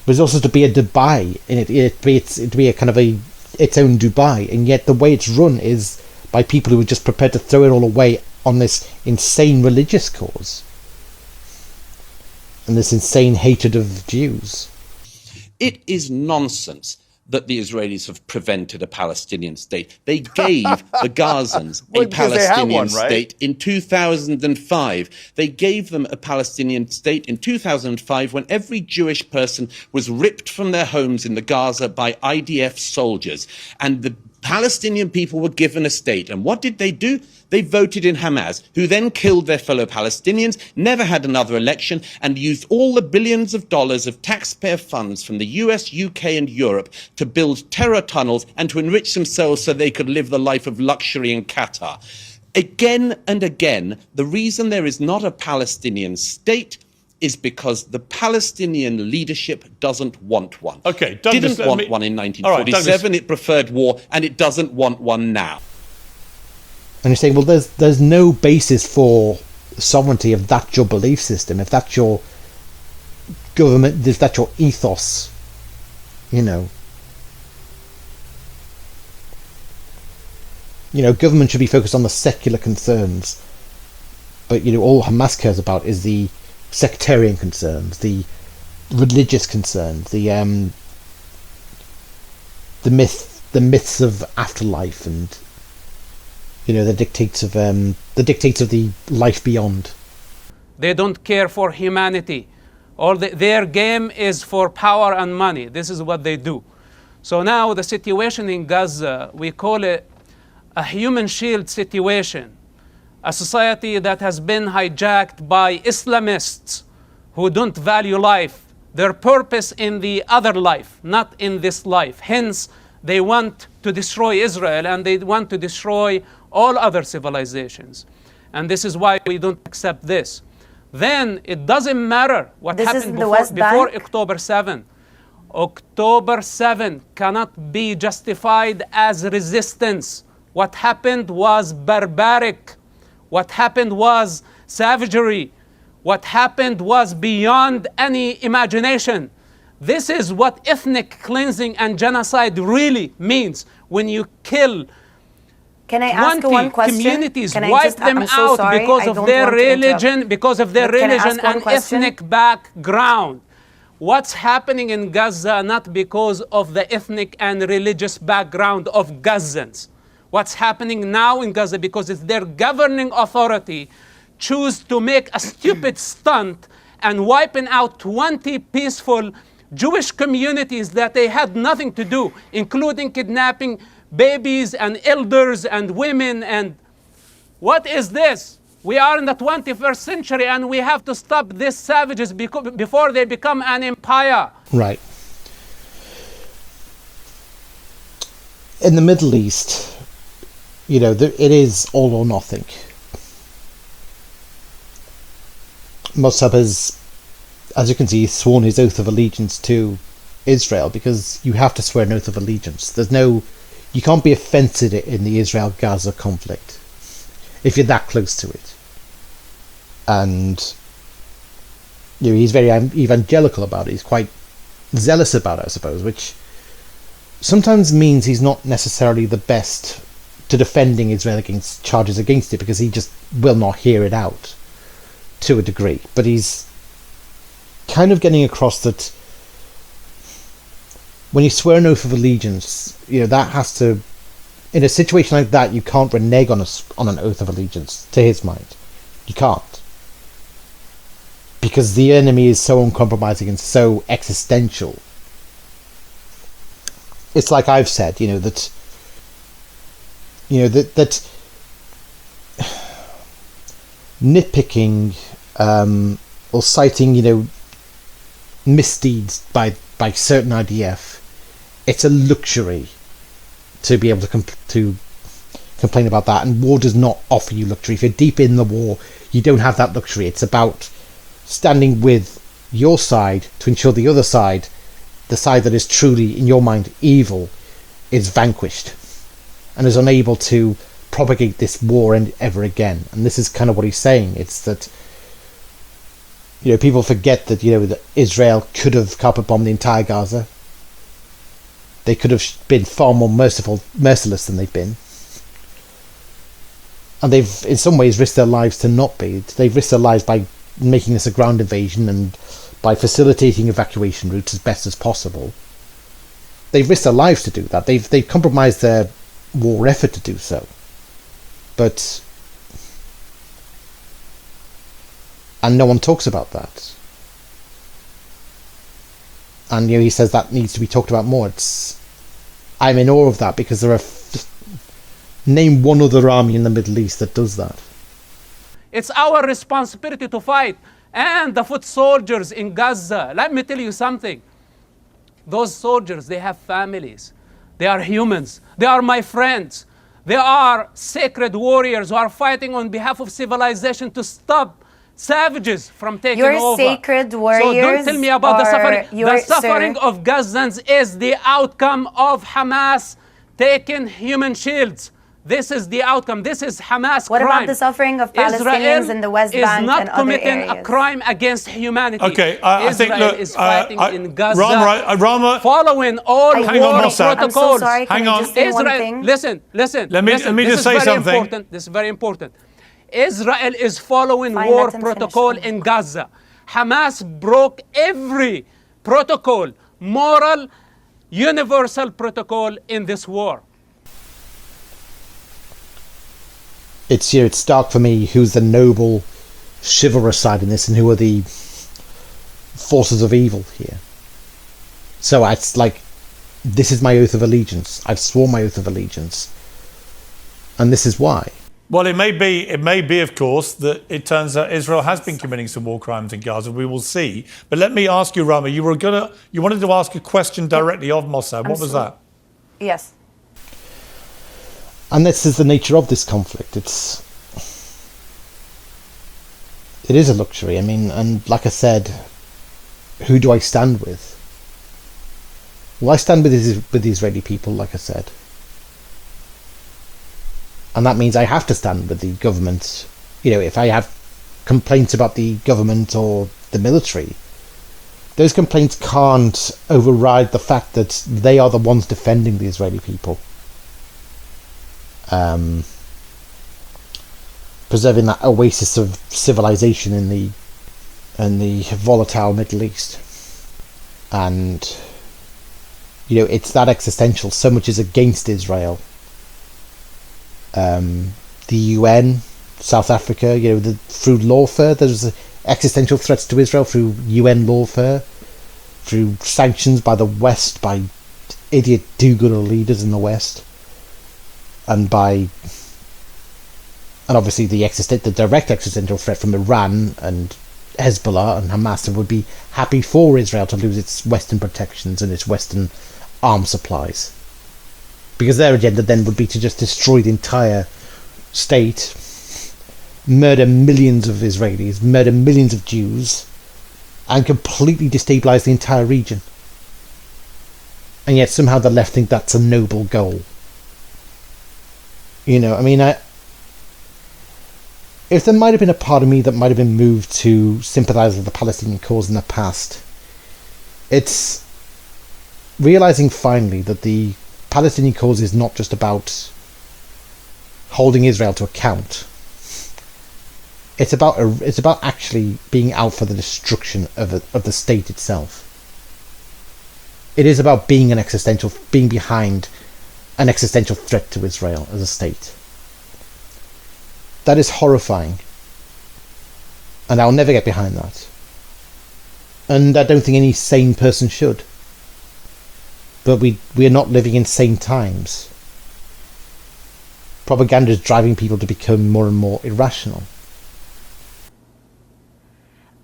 resources to be a Dubai, and to be a kind of its own Dubai, and yet the way it's run is by people who are just prepared to throw it all away on this insane religious cause and this insane hatred of Jews. It is nonsense that the Israelis have prevented a Palestinian state. They gave the Gazans a Palestinian state in 2005. They gave them a Palestinian state in 2005 when every Jewish person was ripped from their homes in the Gaza by IDF soldiers. And the Palestinian people were given a state. And what did they do? They voted in Hamas, who then killed their fellow Palestinians, never had another election, and used all the billions of dollars of taxpayer funds from the US, UK, and Europe to build terror tunnels and to enrich themselves so they could live the life of luxury in Qatar. Again and again, the reason there is not a Palestinian state is because the Palestinian leadership doesn't want one. Okay, Douglas, didn't want one in 1947, it preferred war, and it doesn't want one now. And you're saying, well, there's no basis for sovereignty if that's your belief system, if that's your government, that's your ethos, you know. Government should be focused on the secular concerns, but all Hamas cares about is the sectarian concerns, the religious concerns, the myths of afterlife, and the dictates of the life beyond. They don't care for humanity. Their game is for power and money. This is what they do. So now the situation in Gaza, we call it a human shield situation, a society that has been hijacked by Islamists who don't value life, their purpose in the other life, not in this life. Hence, they want to destroy Israel and they want to destroy all other civilizations. And this is why we don't accept this. Then it doesn't matter what happened before October 7. October 7 cannot be justified as resistance. What happened was barbaric. What happened was savagery. What happened was beyond any imagination. This is what ethnic cleansing and genocide really means. When you kill Can I ask one question? communities, wipe them out because of their religion, and ethnic background. What's happening in Gaza not because of the ethnic and religious background of Gazans. What's happening now in Gaza because it's their governing authority choose to make a stupid stunt and wiping out 20 peaceful Jewish communities that they had nothing to do, including kidnapping babies and elders and women. And what is this? We are in the 21st century and we have to stop these savages before they become an empire. Right. In the Middle East, it is all or nothing. Mosab has, as you can see, sworn his oath of allegiance to Israel, because you have to swear an oath of allegiance. You can't be offended in the Israel-Gaza conflict if you're that close to it. And he's very evangelical about it. He's quite zealous about it, I suppose, which sometimes means he's not necessarily the best to defending Israel against charges against it, because he just will not hear it out to a degree. But he's kind of getting across that when you swear an oath of allegiance, that has to, in a situation like that, you can't renege on an oath of allegiance, to his mind. You can't. Because the enemy is so uncompromising and so existential. It's like I've said, that nitpicking or citing, misdeeds by certain IDF, it's a luxury to be able to complain about that, and war does not offer you luxury. If you're deep in the war, you don't have that luxury. It's about standing with your side to ensure the other side, the side that is truly, in your mind, evil, is vanquished and is unable to propagate this war ever again. And this is kind of what he's saying. It's that people forget that that Israel could have carpet bombed the entire Gaza. They could have been far more merciless than they've been. And they've, in some ways, risked their lives to not be. They've risked their lives by making this a ground invasion and by facilitating evacuation routes as best as possible. They've risked their lives to do that. They've compromised their war effort to do so. And no one talks about that. And he says that needs to be talked about more. I'm in awe of that, because there are name one other army in the Middle East that does that. It's our responsibility to fight. And the foot soldiers in Gaza, let me tell you something. Those soldiers, they have families. They are humans. They are my friends. They are sacred warriors who are fighting on behalf of civilization to stop savages from taking over. Your sacred warriors. So don't tell me about the suffering. The suffering sir. of Gazans is the outcome of Hamas taking human shields. This is the outcome. This is Hamas What crime. about the suffering of Palestinians in the West Bank and other is not committing areas? a crime against humanity. Okay, I think, Israel look, is fighting in Gaza, Rama, following all hang on, war Mosab. protocols. I'm so sorry. Can Hang I on. just say one Israel, thing? listen. Let me just say something. Important. This is very important. Israel is following Fine, war let him finish. protocol in Gaza. Hamas broke every protocol, moral, universal protocol in this war. It's stark for me who's the noble, chivalrous side in this, and who are the forces of evil here. So it's like, this is my oath of allegiance. I've sworn my oath of allegiance, and this is why. Well, it may be, of course, that it turns out Israel has been committing some war crimes in Gaza. We will see. But let me ask you, Rama, you wanted to ask a question directly of Mosab. What was that? Yes. And this is the nature of this conflict. It is a luxury. I mean, and like I said, who do I stand with? Well, I stand with the Israeli people, like I said. And that means I have to stand with the government. You know, if I have complaints about the government or the military, those complaints can't override the fact that they are the ones defending the Israeli people. Preserving that oasis of civilization in the volatile Middle East. And, you know, it's that existential. So much is against Israel. The UN, South Africa, you know, through lawfare, there's existential threats to Israel through UN lawfare, through sanctions by the West, by idiot do-gooder leaders in the West, and obviously the direct existential threat from Iran and Hezbollah and Hamas would be happy for Israel to lose its Western protections and its Western arms supplies. Because their agenda then would be to just destroy the entire state, murder millions of Israelis, murder millions of Jews, and completely destabilise the entire region. And yet somehow the left think that's a noble goal. You know, I mean, if there might have been a part of me that might have been moved to sympathise with the Palestinian cause in the past, it's realising finally that the Palestinian cause is not just about holding Israel to account. It's about actually being out for the destruction of the state itself. It is about being behind an existential threat to Israel as a state. That is horrifying. And I'll never get behind that. And I don't think any sane person should. But we are not living in sane times. Propaganda is driving people to become more and more irrational.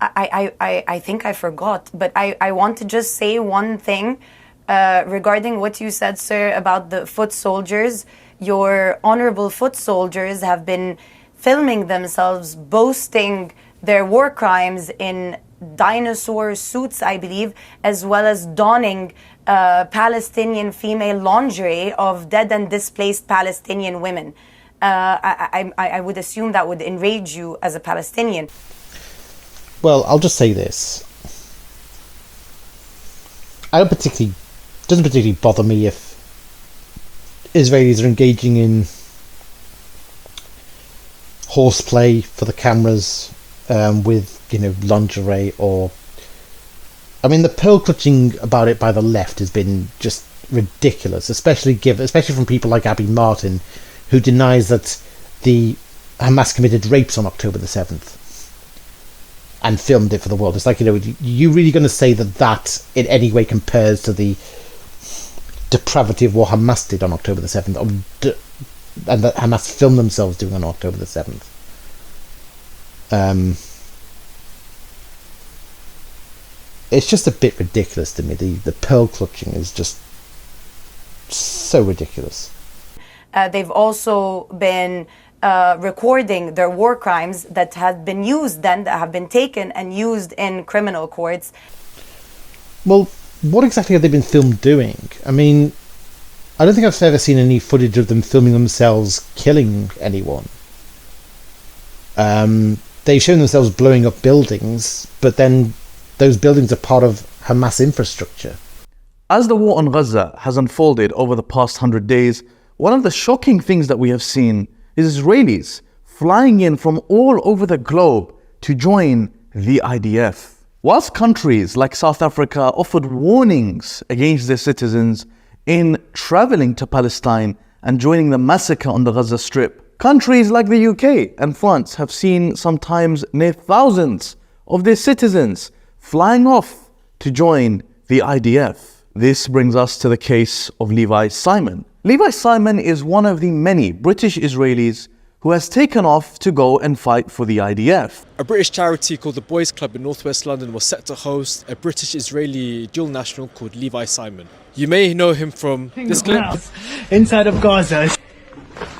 I think I forgot, but I want to just say one thing regarding what you said, sir, about the foot soldiers. Your honorable foot soldiers have been filming themselves boasting their war crimes in dinosaur suits, I believe, as well as donning Palestinian female lingerie of dead and displaced Palestinian women. I would assume that would enrage you as a Palestinian. Well, I'll just say this. Doesn't particularly bother me if Israelis are engaging in horseplay for the cameras with, you know, lingerie or... I mean, the pearl clutching about it by the left has been just ridiculous, especially from people like Abby Martin, who denies that the Hamas committed rapes on October the 7th and filmed it for the world. It's like, you know, you really going to say that in any way compares to the depravity of what Hamas did on October the 7th, and that Hamas filmed themselves doing on October the 7th. It's just a bit ridiculous to me. The pearl clutching is just so ridiculous. They've also been recording their war crimes that have been taken and used in criminal courts. Well, what exactly have they been filmed doing? I mean, I don't think I've ever seen any footage of them filming themselves killing anyone. They've shown themselves blowing up buildings, but then those buildings are part of Hamas infrastructure. As the war on Gaza has unfolded over the past 100 days, one of the shocking things that we have seen is Israelis flying in from all over the globe to join the IDF. Whilst countries like South Africa offered warnings against their citizens in traveling to Palestine and joining the massacre on the Gaza Strip, countries like the UK and France have seen sometimes near thousands of their citizens flying off to join the IDF. This brings us to the case of Levi Simon. Levi Simon is one of the many British Israelis who has taken off to go and fight for the IDF. A British charity called the Boys Club in northwest London was set to host a British-Israeli dual national called Levi Simon. You may know him from this clip. Inside of Gaza.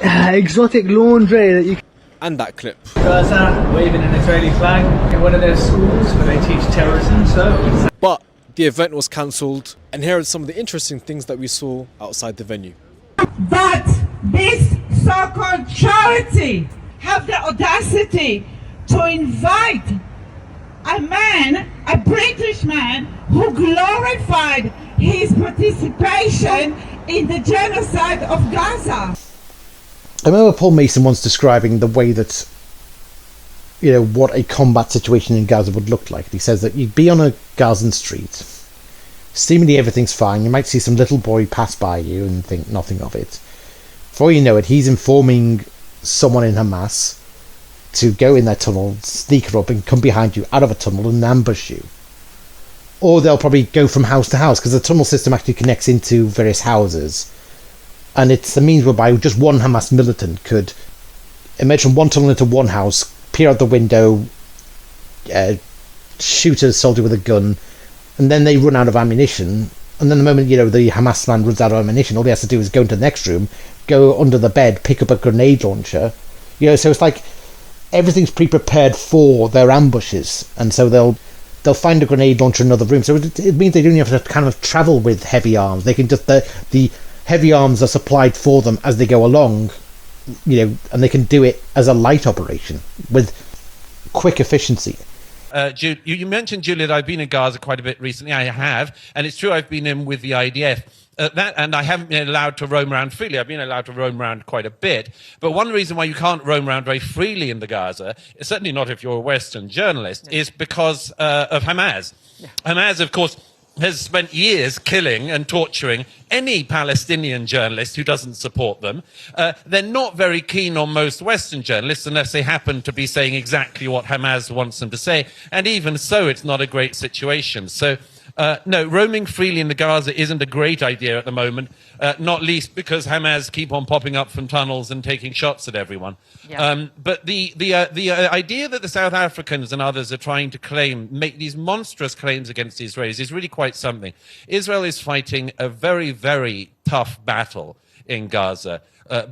Exotic laundry that you... And that clip. Gaza waving an Israeli flag in one of their schools where they teach terrorism, so... But the event was cancelled, and here are some of the interesting things that we saw outside the venue. But this so-called charity have the audacity to invite a man, a British man, who glorified his participation in the genocide of Gaza. I remember Paul Mason once describing the way that, you know, what a combat situation in Gaza would look like. He says that you'd be on a Gazan street, seemingly everything's fine, you might see some little boy pass by you and think nothing of it. Before you know it, he's informing someone in Hamas to go in that tunnel, sneak up and come behind you out of a tunnel and ambush you. Or they'll probably go from house to house, because the tunnel system actually connects into various houses. And it's the means whereby just one Hamas militant could emerge from one tunnel into one house, peer out the window, shoot a soldier with a gun, and then they run out of ammunition. And then the moment, you know, the Hamas man runs out of ammunition, all he has to do is go into the next room, go under the bed, pick up a grenade launcher. You know, so it's like everything's pre-prepared for their ambushes, and so they'll find a grenade launcher in another room. So it means they don't have to kind of travel with heavy arms. They can just the heavy arms are supplied for them as they go along, you know, and they can do it as a light operation with quick efficiency. You mentioned, Julia, that I've been in Gaza quite a bit recently. I have, and it's true I've been in with the IDF. And I haven't been allowed to roam around freely. I've been allowed to roam around quite a bit. But one reason why you can't roam around very freely in the Gaza, certainly not if you're a Western journalist, is because of Hamas. Hamas, of course, has spent years killing and torturing any Palestinian journalist who doesn't support them. They're not very keen on most Western journalists unless they happen to be saying exactly what Hamas wants them to say. And even so, it's not a great situation. So, no, roaming freely in the Gaza isn't a great idea at the moment, not least because Hamas keep on popping up from tunnels and taking shots at everyone. Yeah. But the idea that the South Africans and others are trying to make these monstrous claims against the Israelis is really quite something. Israel is fighting a very, very tough battle in Gaza.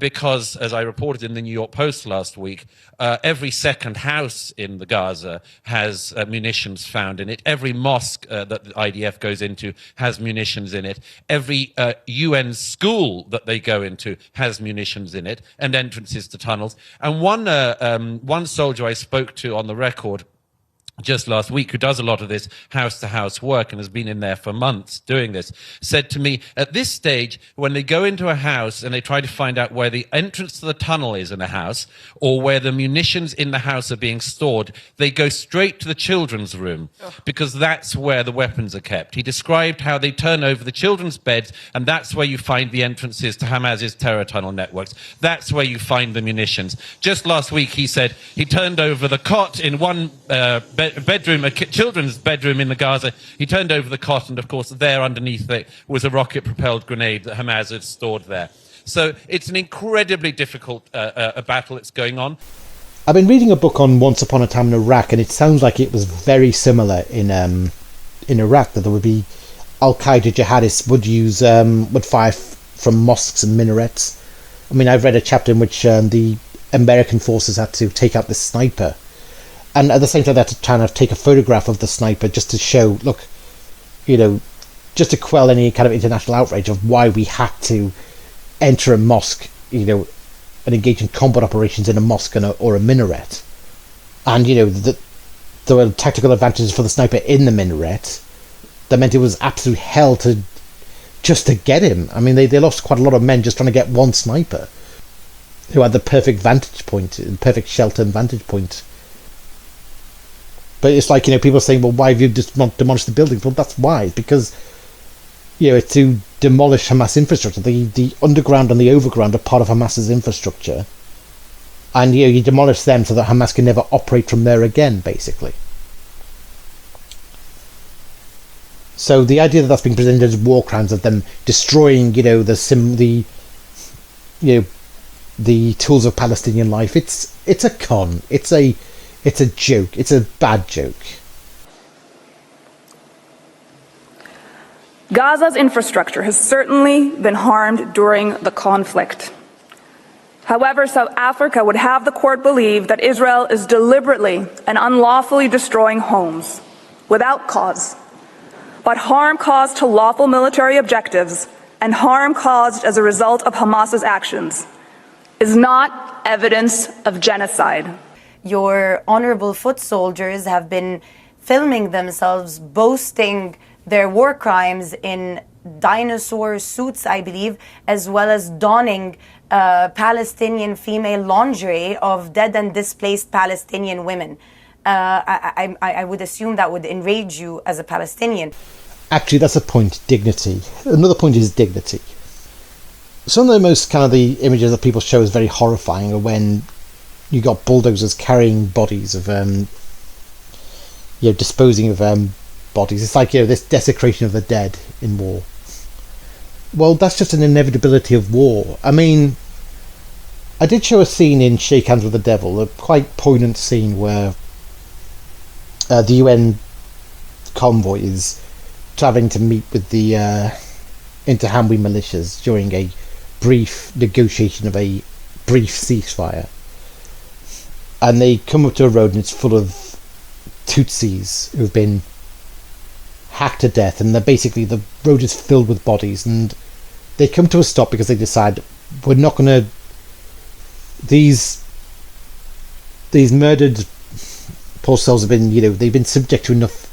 Because, as I reported in the New York Post last week, every second house in the Gaza has munitions found in it. Every mosque that the IDF goes into has munitions in it. Every UN school that they go into has munitions in it and entrances to tunnels. And one soldier I spoke to on the record just last week, who does a lot of this house-to-house work and has been in there for months doing this, said to me, at this stage, when they go into a house and they try to find out where the entrance to the tunnel is in a house or where the munitions in the house are being stored, they go straight to the children's room because that's where the weapons are kept. He described how they turn over the children's beds and that's where you find the entrances to Hamas's terror tunnel networks. That's where you find the munitions. Just last week, he said he turned over the cot in one bedroom, a children's bedroom in the Gaza. He turned over the cot, and of course, there underneath it was a rocket-propelled grenade that Hamas had stored there. So it's an incredibly difficult battle that's going on. I've been reading a book on Once Upon a Time in Iraq, and it sounds like it was very similar in Iraq. That there would be Al-Qaeda jihadists would fire from mosques and minarets. I mean, I've read a chapter in which the American forces had to take out this sniper. And at the same time, they had to kind of take a photograph of the sniper just to show, look, you know, just to quell any kind of international outrage of why we had to enter a mosque, and engage in combat operations in a mosque or a minaret. And, there were tactical advantages for the sniper in the minaret that meant it was absolute hell to get him. I mean, they lost quite a lot of men just trying to get one sniper who had the perfect vantage point, the perfect shelter and vantage point. But it's like, people are saying, well, why have you just demolished the buildings? Well, that's why. Because, it's to demolish Hamas infrastructure. The underground and the overground are part of Hamas's infrastructure. And, you demolish them so that Hamas can never operate from there again, basically. So the idea that that's being presented as war crimes, of them destroying, the tools of Palestinian life, it's a con. It's a joke. It's a bad joke. Gaza's infrastructure has certainly been harmed during the conflict. However, South Africa would have the court believe that Israel is deliberately and unlawfully destroying homes without cause, but harm caused to lawful military objectives and harm caused as a result of Hamas's actions is not evidence of genocide. Your honorable foot soldiers have been filming themselves boasting their war crimes in dinosaur suits, I believe, as well as donning Palestinian female lingerie of dead and displaced Palestinian women. I would assume that would enrage you as a Palestinian. Actually, that's a point, dignity. Another point is dignity. Some of the most kind of the images that people show is very horrifying are when you got bulldozers carrying bodies of, disposing of bodies. It's like, this desecration of the dead in war. Well, that's just an inevitability of war. I mean, I did show a scene in Shake Hands with the Devil, a quite poignant scene where the UN convoy is travelling to meet with the Interhamwe militias during a brief negotiation of a brief ceasefire. And they come up to a road and it's full of Tutsis who've been hacked to death, and the road is filled with bodies, and they come to a stop because they decide we're not going to. These murdered poor souls have been, they've been subject to enough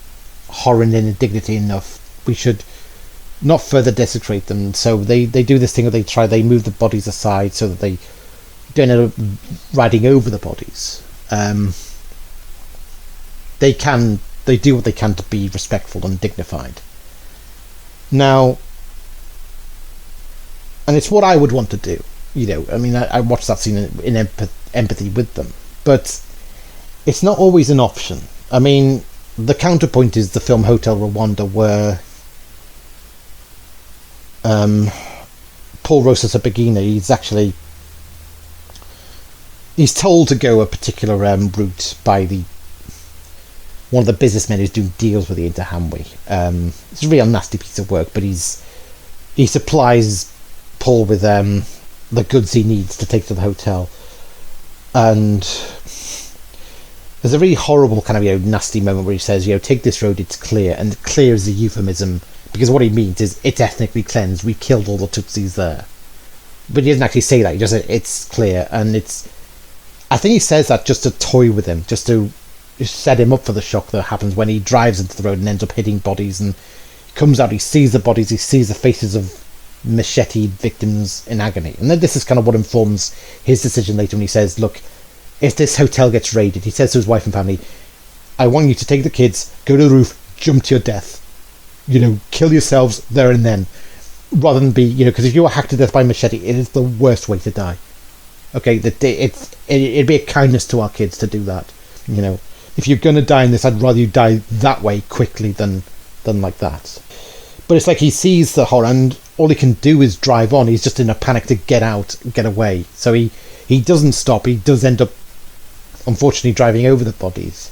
horror and indignity enough. We should not further desecrate them. So they do this thing where they move the bodies aside so that they don't end up riding over the bodies. They do what they can to be respectful and dignified. Now, and it's what I would want to do. I mean, I watched that scene in empathy with them, but it's not always an option. I mean, the counterpoint is the film Hotel Rwanda, where Paul Rusesabagina, he's told to go a particular route by one of the businessmen who's doing deals with the Interhamwe. It's a real nasty piece of work, but he supplies Paul with the goods he needs to take to the hotel. And there's a really horrible kind of nasty moment where he says, take this road, it's clear. And clear is a euphemism, because what he means is it's ethnically cleansed, we killed all the Tutsis there. But he doesn't actually say that, he just says it's clear. And I think he says that just to toy with him, just to set him up for the shock that happens when he drives into the road and ends up hitting bodies, and comes out, he sees the bodies, he sees the faces of machete victims in agony. And then this is kind of what informs his decision later when he says, look, if this hotel gets raided, he says to his wife and family, I want you to take the kids, go to the roof, jump to your death, kill yourselves there and then, rather than be, because if you are hacked to death by machete, it is the worst way to die. Okay, it'd be a kindness to our kids to do that. If you're going to die in this, I'd rather you die that way quickly than like that. But it's like he sees the horror and all he can do is drive on. He's just in a panic to get out, get away. So he doesn't stop. He does end up, unfortunately, driving over the bodies.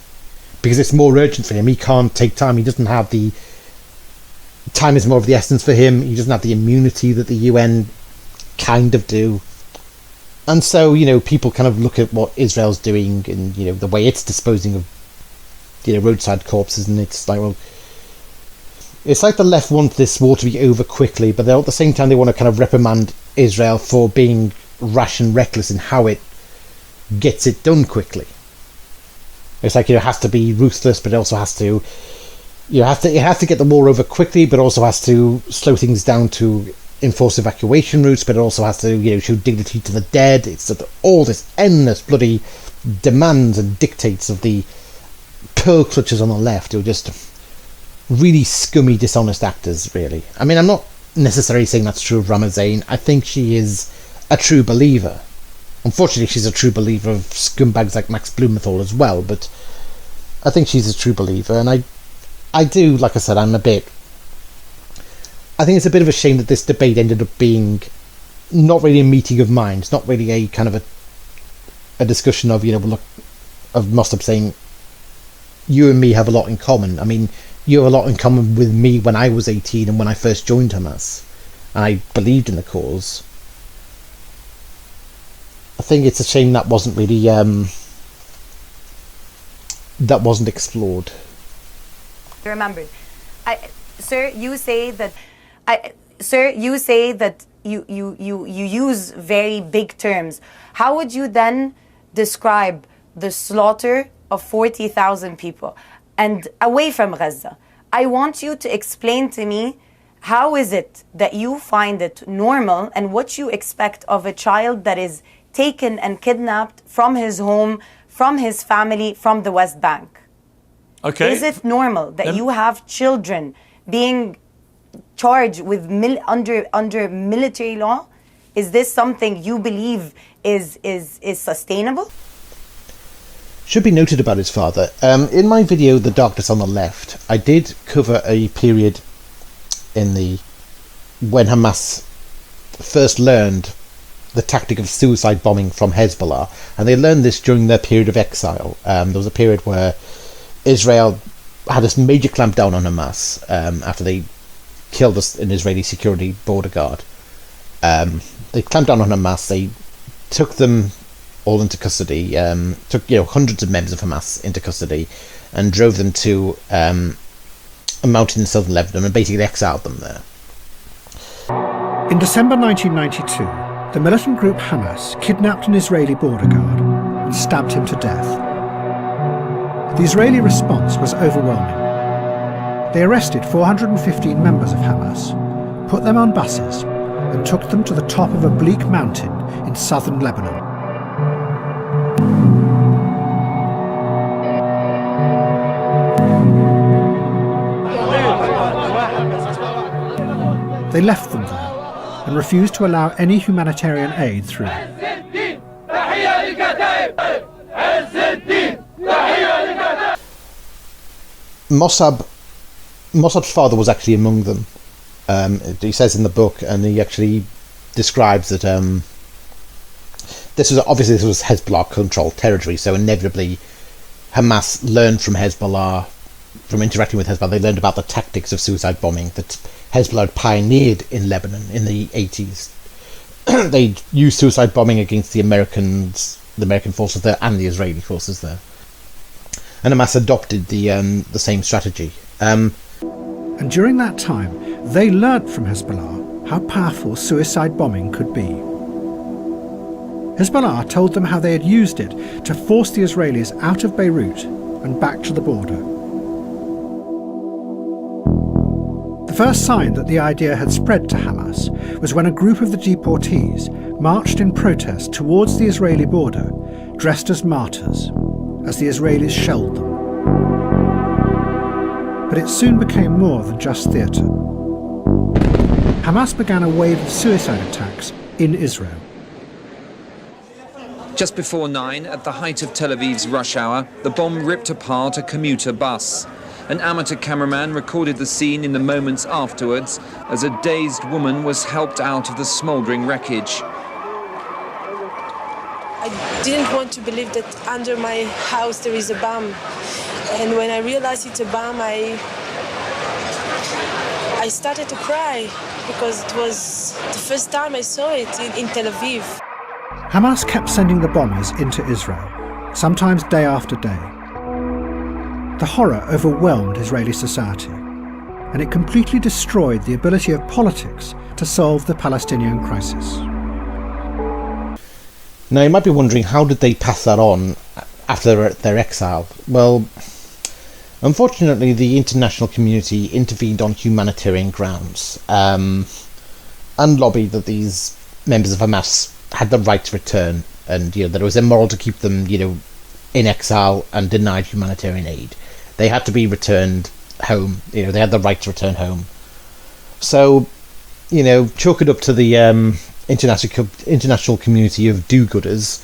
Because it's more urgent for him. He can't take time. He doesn't have the... Time is more of the essence for him. He doesn't have the immunity that the UN kind of do. And so, people kind of look at what Israel's doing and, the way it's disposing of, roadside corpses, and it's like, well, It's like the left want this war to be over quickly, but at the same time they want to kind of reprimand Israel for being rash and reckless in how it gets it done quickly. It's like, it has to be ruthless, but it also has to, it has to get the war over quickly, but also has to slow things down to enforce evacuation routes, but it also has to, show dignity to the dead. It's all this endless bloody demands and dictates of the pearl clutchers on the left, who are just really scummy, dishonest actors, really. I mean, I'm not necessarily saying that's true of Rama Zain. I think she is a true believer. Unfortunately, she's a true believer of scumbags like Max Blumenthal as well, but I think she's a true believer, and I do, like I said, I think it's a bit of a shame that this debate ended up being not really a meeting of minds, not really a kind of a discussion of, of Mosab saying, you and me have a lot in common. I mean, you have a lot in common with me when I was 18 and when I first joined Hamas, and I believed in the cause. I think it's a shame that wasn't really that wasn't explored. Remembered, sir. You say that, you use very big terms. How would you then describe the slaughter of 40,000 people and away from Gaza? I want you to explain to me, how is it that you find it normal, and what you expect of a child that is taken and kidnapped from his home, from his family, from the West Bank? Okay. Is it normal that you have children being charged with under military law? Is this something you believe is sustainable? Should be noted about his father. In my video, The Darkness on the Left, I did cover a period when Hamas first learned the tactic of suicide bombing from Hezbollah, and they learned this during their period of exile. There was a period where Israel had a major clampdown on Hamas after they killed an Israeli security border guard. They clamped down on Hamas. They took them all into custody, took hundreds of members of Hamas into custody, and drove them to a mountain in southern Lebanon and basically exiled them there. In December 1992, the militant group Hamas kidnapped an Israeli border guard and stabbed him to death. The Israeli response was overwhelming. They arrested 415 members of Hamas, put them on buses, and took them to the top of a bleak mountain in southern Lebanon. They left them there and refused to allow any humanitarian aid through. Mosab's father was actually among them. He says in the book, and he actually describes that this was Hezbollah controlled territory, so inevitably Hamas learned from Hezbollah, from interacting with Hezbollah. They learned about the tactics of suicide bombing that Hezbollah had pioneered in Lebanon in the 80s. They used suicide bombing against the American forces there and the Israeli forces there, and Hamas adopted the same strategy. And during that time, they learnt from Hezbollah how powerful suicide bombing could be. Hezbollah told them how they had used it to force the Israelis out of Beirut and back to the border. The first sign that the idea had spread to Hamas was when a group of the deportees marched in protest towards the Israeli border, dressed as martyrs, as the Israelis shelled them. But it soon became more than just theatre. Hamas began a wave of suicide attacks in Israel. Just before 9, at the height of Tel Aviv's rush hour, the bomb ripped apart a commuter bus. An amateur cameraman recorded the scene in the moments afterwards as a dazed woman was helped out of the smouldering wreckage. I didn't want to believe that under my house there is a bomb. And when I realized it's a bomb, I started to cry because it was the first time I saw it in Tel Aviv. Hamas kept sending the bombers into Israel, sometimes day after day. The horror overwhelmed Israeli society. and it completely destroyed the ability of politics to solve the Palestinian crisis. Now, you might be wondering, how did they pass that on after their exile? Well, unfortunately, the international community intervened on humanitarian grounds and lobbied that these members of Hamas had the right to return, and that it was immoral to keep them, in exile and denied humanitarian aid. They had to be returned home. They had the right to return home. So, chalk it up to the international community of do-gooders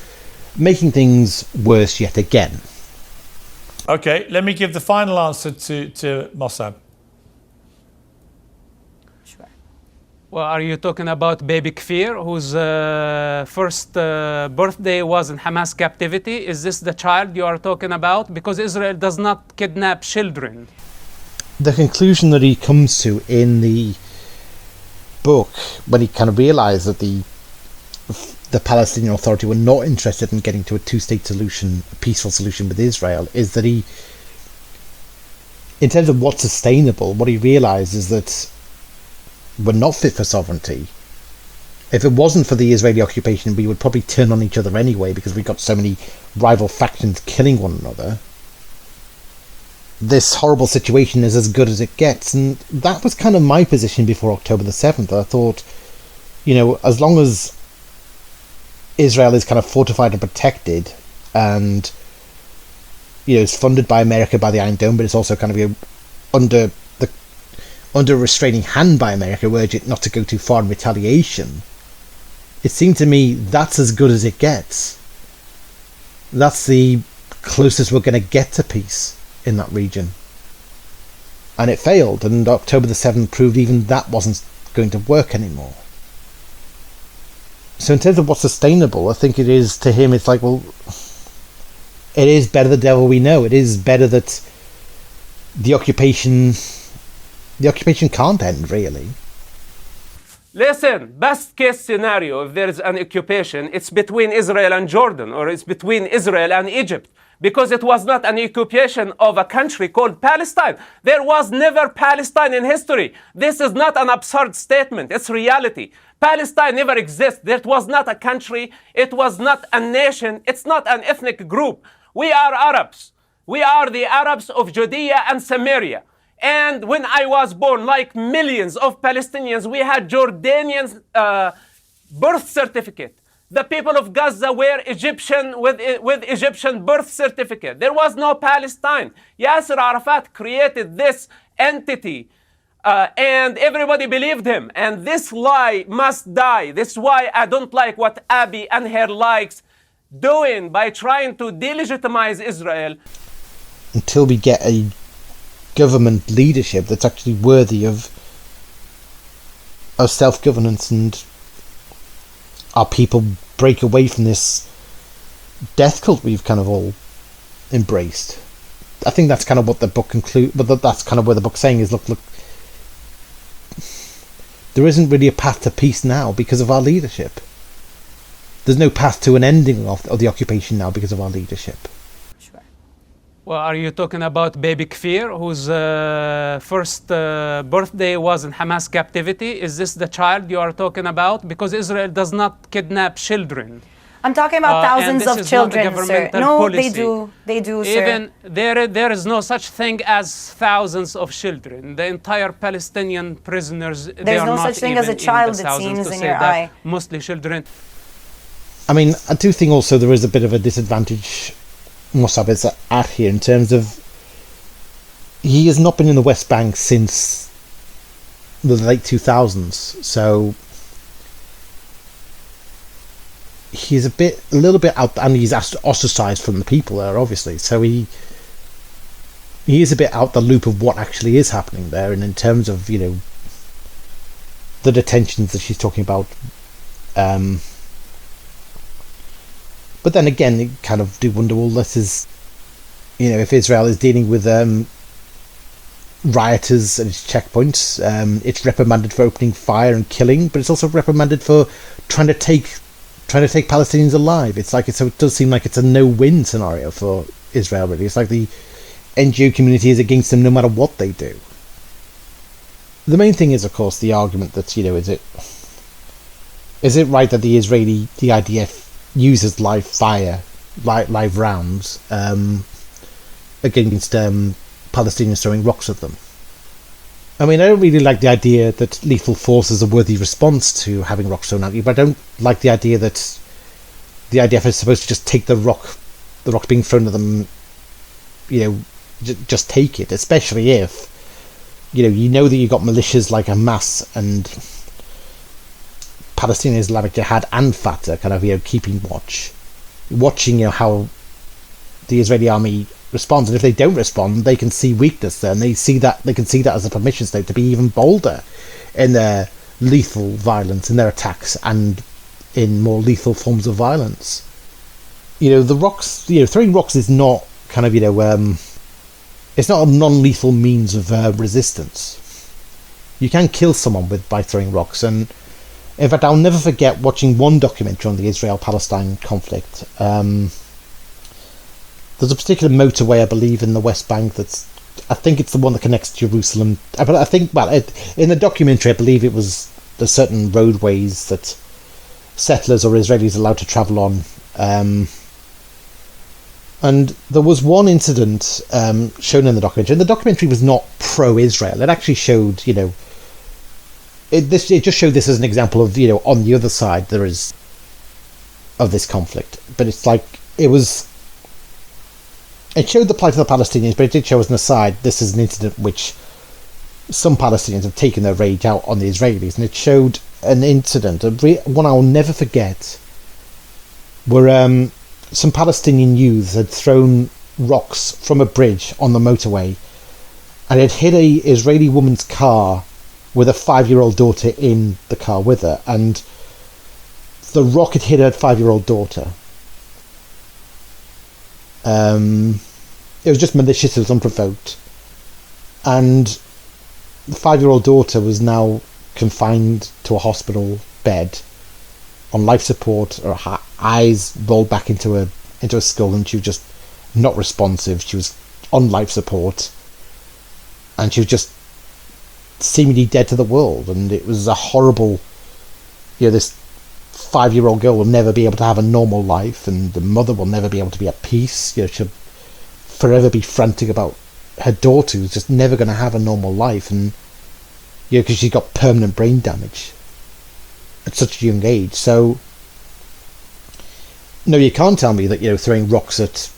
making things worse yet again. Okay, let me give the final answer to Mosab. Well, are you talking about baby Kfir, whose first birthday was in Hamas captivity? Is this the child you are talking about? Because Israel does not kidnap children. The conclusion that he comes to in the book, when he kind of realised that the Palestinian Authority were not interested in getting to a two-state solution, a peaceful solution with Israel, is that he, in terms of what's sustainable, what he realised is that we're not fit for sovereignty. If it wasn't for the Israeli occupation, we would probably turn on each other anyway, because we've got so many rival factions killing one another. This horrible situation is as good as it gets, and that was kind of my position before October the 7th. I thought, as long as Israel is kind of fortified and protected, and it's funded by America, by the Iron Dome, but it's also kind of under a restraining hand by America, urge it not to go too far in retaliation. It seemed to me that's as good as it gets. That's the closest we're going to get to peace in that region. And it failed, and October the 7th proved even that wasn't going to work anymore. So in terms of what's sustainable, I think it is, to him, it's like, well, it is better the devil we know. It is better that the occupation can't end, really. Listen, best case scenario, if there is an occupation, it's between Israel and Jordan, or it's between Israel and Egypt, because it was not an occupation of a country called Palestine. There was never Palestine in history. This is not an absurd statement, it's reality. Palestine never exists. There was not a country, it was not a nation, it's not an ethnic group. We are Arabs. We are the Arabs of Judea and Samaria. And when I was born, like millions of Palestinians, we had Jordanian birth certificate. The people of Gaza were Egyptian with Egyptian birth certificate. There was no Palestine. Yasser Arafat created this entity, and everybody believed him. And this lie must die. This is why I don't like what Abiy and her likes doing by trying to delegitimize Israel. Until we get a government leadership that's actually worthy of self-governance, and our people break away from this death cult we've kind of all embraced. I think that's kind of what the book concludes, but that's kind of where the book's saying is, look, there isn't really a path to peace now because of our leadership. There's no path to an ending of the occupation now because of our leadership. Well, are you talking about baby Kfir, whose first birthday was in Hamas captivity? Is this the child you are talking about? Because Israel does not kidnap children. I'm talking about thousands of children, sir. No, policy. They do, sir. Even there is no such thing as thousands of children. The entire Palestinian prisoners, they are no not such thing even as a child, in it the thousands, seems, to in say your that eye. Mostly children. I mean, I do think also there is a bit of a disadvantage Mosab is at here, in terms of he has not been in the West Bank since the late 2000s, so he's a little bit out, and he's ostracized from the people there, obviously, so he is a bit out the loop of what actually is happening there. And in terms of the detentions that she's talking about, but then again, you kind of do wonder, well, this is, if Israel is dealing with rioters and its checkpoints, it's reprimanded for opening fire and killing, but it's also reprimanded for trying to take Palestinians alive. It's like so it does seem like it's a no-win scenario for Israel, really. It's like the NGO community is against them no matter what they do. the main thing is, of course, the argument that, you know, is it right that the IDF uses live fire, live rounds, against Palestinians throwing rocks at them? I mean, I don't really like the idea that lethal force is a worthy response to having rocks thrown at you, but I don't like the idea that the IDF is supposed to just take the rock being thrown at them, you know, just take it, especially if, you know that you've got militias like Hamas and Palestinian Islamic Jihad and Fatah kind of, you know, keeping watching, you know, how the Israeli army responds, and if they don't respond, they can see weakness there, and they can see that as a permission slip to be even bolder in their lethal violence, in their attacks, and in more lethal forms of violence. You know, the rocks, you know, throwing rocks is not kind of, you know, it's not a non-lethal means of resistance. You can kill someone by throwing rocks, and in fact, I'll never forget watching one documentary on the Israel-Palestine conflict. There's a particular motorway, I believe, in the West Bank I think it's the one that connects Jerusalem. But I think, in the documentary, I believe there's certain roadways that settlers or Israelis are allowed to travel on. And there was one incident shown in the documentary, and the documentary was not pro-Israel. It actually showed, you know, it just showed this as an example of, you know, on the other side there is of this conflict. But it's like, it showed the plight of the Palestinians, but it did show as an aside, this is an incident which some Palestinians have taken their rage out on the Israelis, and it showed an incident, one I will never forget, where some Palestinian youths had thrown rocks from a bridge on the motorway, and it hit a Israeli woman's car with a 5-year-old daughter in the car with her, and the rock had hit her 5-year-old daughter. It was just malicious, it was unprovoked, and the 5-year-old daughter was now confined to a hospital bed on life support, her eyes rolled back into a skull, and she was just not responsive. She was on life support, and she was just seemingly dead to the world. And it was a horrible, you know, this 5-year-old girl will never be able to have a normal life, and the mother will never be able to be at peace. You know, she'll forever be frantic about her daughter who's just never going to have a normal life, and you know, because she's got permanent brain damage at such a young age. So no, you can't tell me that, you know, throwing rocks at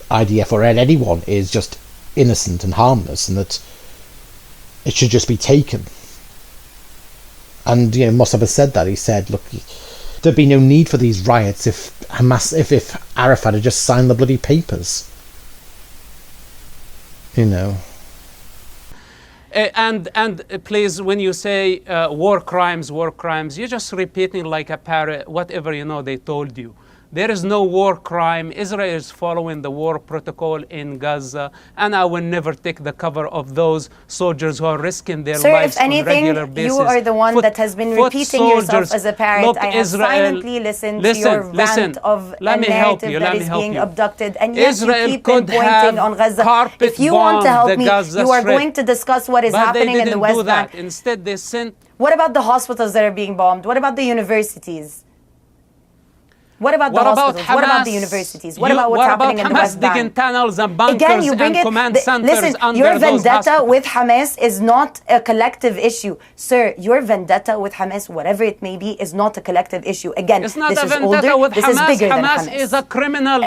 IDF or at anyone is just innocent and harmless, and that it should just be taken. And, you know, Mosab has said that. He said, look, there'd be no need for these riots if Arafat had just signed the bloody papers. You know. And please, when you say war crimes, you're just repeating like a parrot whatever, you know, they told you. There is no war crime. Israel is following the war protocol in Gaza, and I will never take the cover of those soldiers who are risking their lives on a regular basis. You are the one that has been repeating yourself as a parrot. Look, I have silently listened to your rant of a narrative that is being abducted, and yet you keep pinpointing on Gaza. If you want to help me, you are going to discuss what is happening in the West Bank. Instead, they sent. What about the hospitals that are being bombed? What about the universities? What about the hospitals? What about the universities? What about what's happening in the West Bank? Digging tunnels and bunkers Again, you bring and command centers listen, under your those vendetta with Hamas is not a collective issue. Sir, your vendetta with Hamas, whatever it may be, is not a collective issue. Again, it's not this a is vendetta older, with this Hamas. is bigger than Hamas Hamas. is a criminal,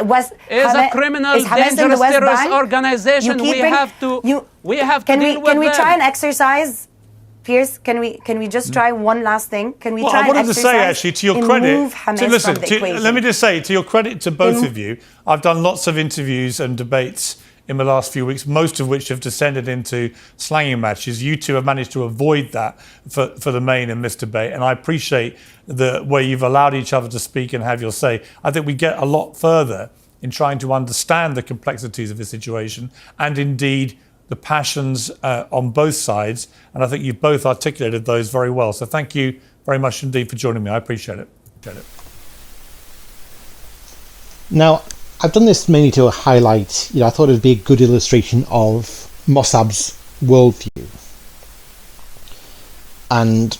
Is Hamas dangerous terrorist organization. We have to deal with Can we them. try an exercise? Pierce, can we just try one last thing? Can we try I wanted to say, actually, to your credit, let me just say, to your credit to both of you, I've done lots of interviews and debates in the last few weeks, most of which have descended into slanging matches. You two have managed to avoid that for the main in this debate, and I appreciate the way you've allowed each other to speak and have your say. I think we get a lot further in trying to understand the complexities of the situation, and indeed the passions on both sides, and I think you've both articulated those very well. So thank you very much indeed for joining me. I appreciate it. Now, I've done this mainly to highlight, you know, I thought it would be a good illustration of Mosab's worldview. and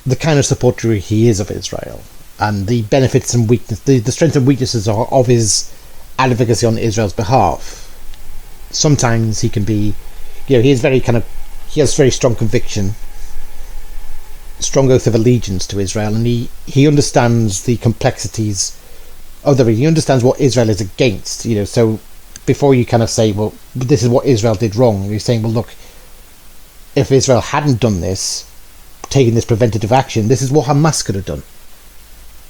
the kind of supporter he is of Israel, and the benefits and weakness, the strengths and weaknesses of his advocacy on Israel's behalf. Sometimes he can be, he is very he has very strong conviction, strong oath of allegiance to Israel, and he understands the complexities of the region. He understands what Israel is against, so before you say, well, this is what Israel did wrong, you're saying, well, look, if Israel hadn't done this, taking this preventative action, this is what Hamas could have done.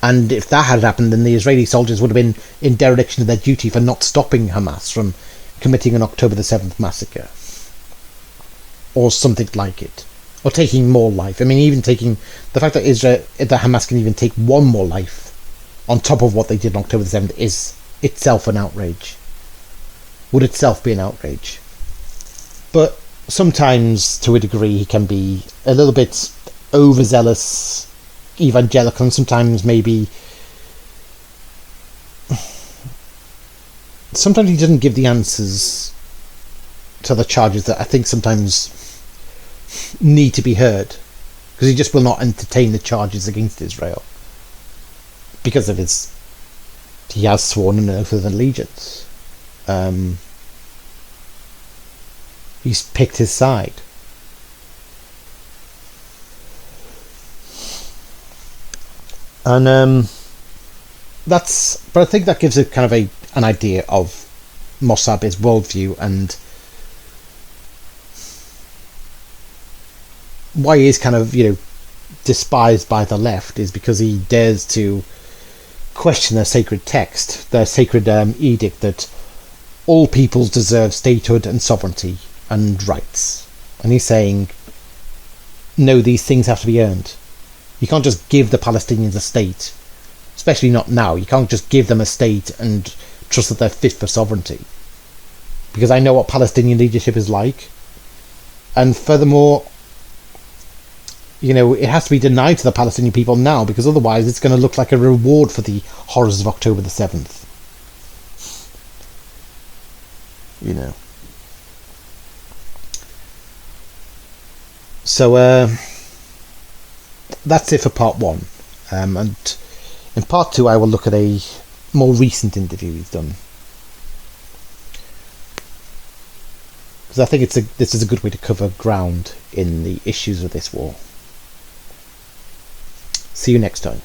And if that had happened, then the Israeli soldiers would have been in dereliction of their duty for not stopping Hamas from committing an October the 7th massacre. Or something like it. Or taking more life. I mean, even taking the fact that Hamas can even take one more life on top of what they did on October the 7th is itself an outrage. Would itself be an outrage. But sometimes, to a degree, he can be a little bit overzealous, evangelical, and sometimes he doesn't give the answers to the charges that I think sometimes need to be heard, because he just will not entertain the charges against Israel because of he has sworn an oath of allegiance. He's picked his side. And but I think that gives it an idea of Mosab's worldview and why he is despised by the left, is because he dares to question their sacred text, their sacred edict that all peoples deserve statehood and sovereignty and rights. And he's saying, no, these things have to be earned. You can't just give the Palestinians a state, especially not now. You can't just give them a state and trust that they're fit for sovereignty. Because I know what Palestinian leadership is like. And furthermore, it has to be denied to the Palestinian people now, because otherwise it's going to look like a reward for the horrors of October the 7th. So, that's it for part 1. And in part 2 I will look at a more recent interview he's done. Because I think this is a good way to cover ground in the issues of this war. See you next time.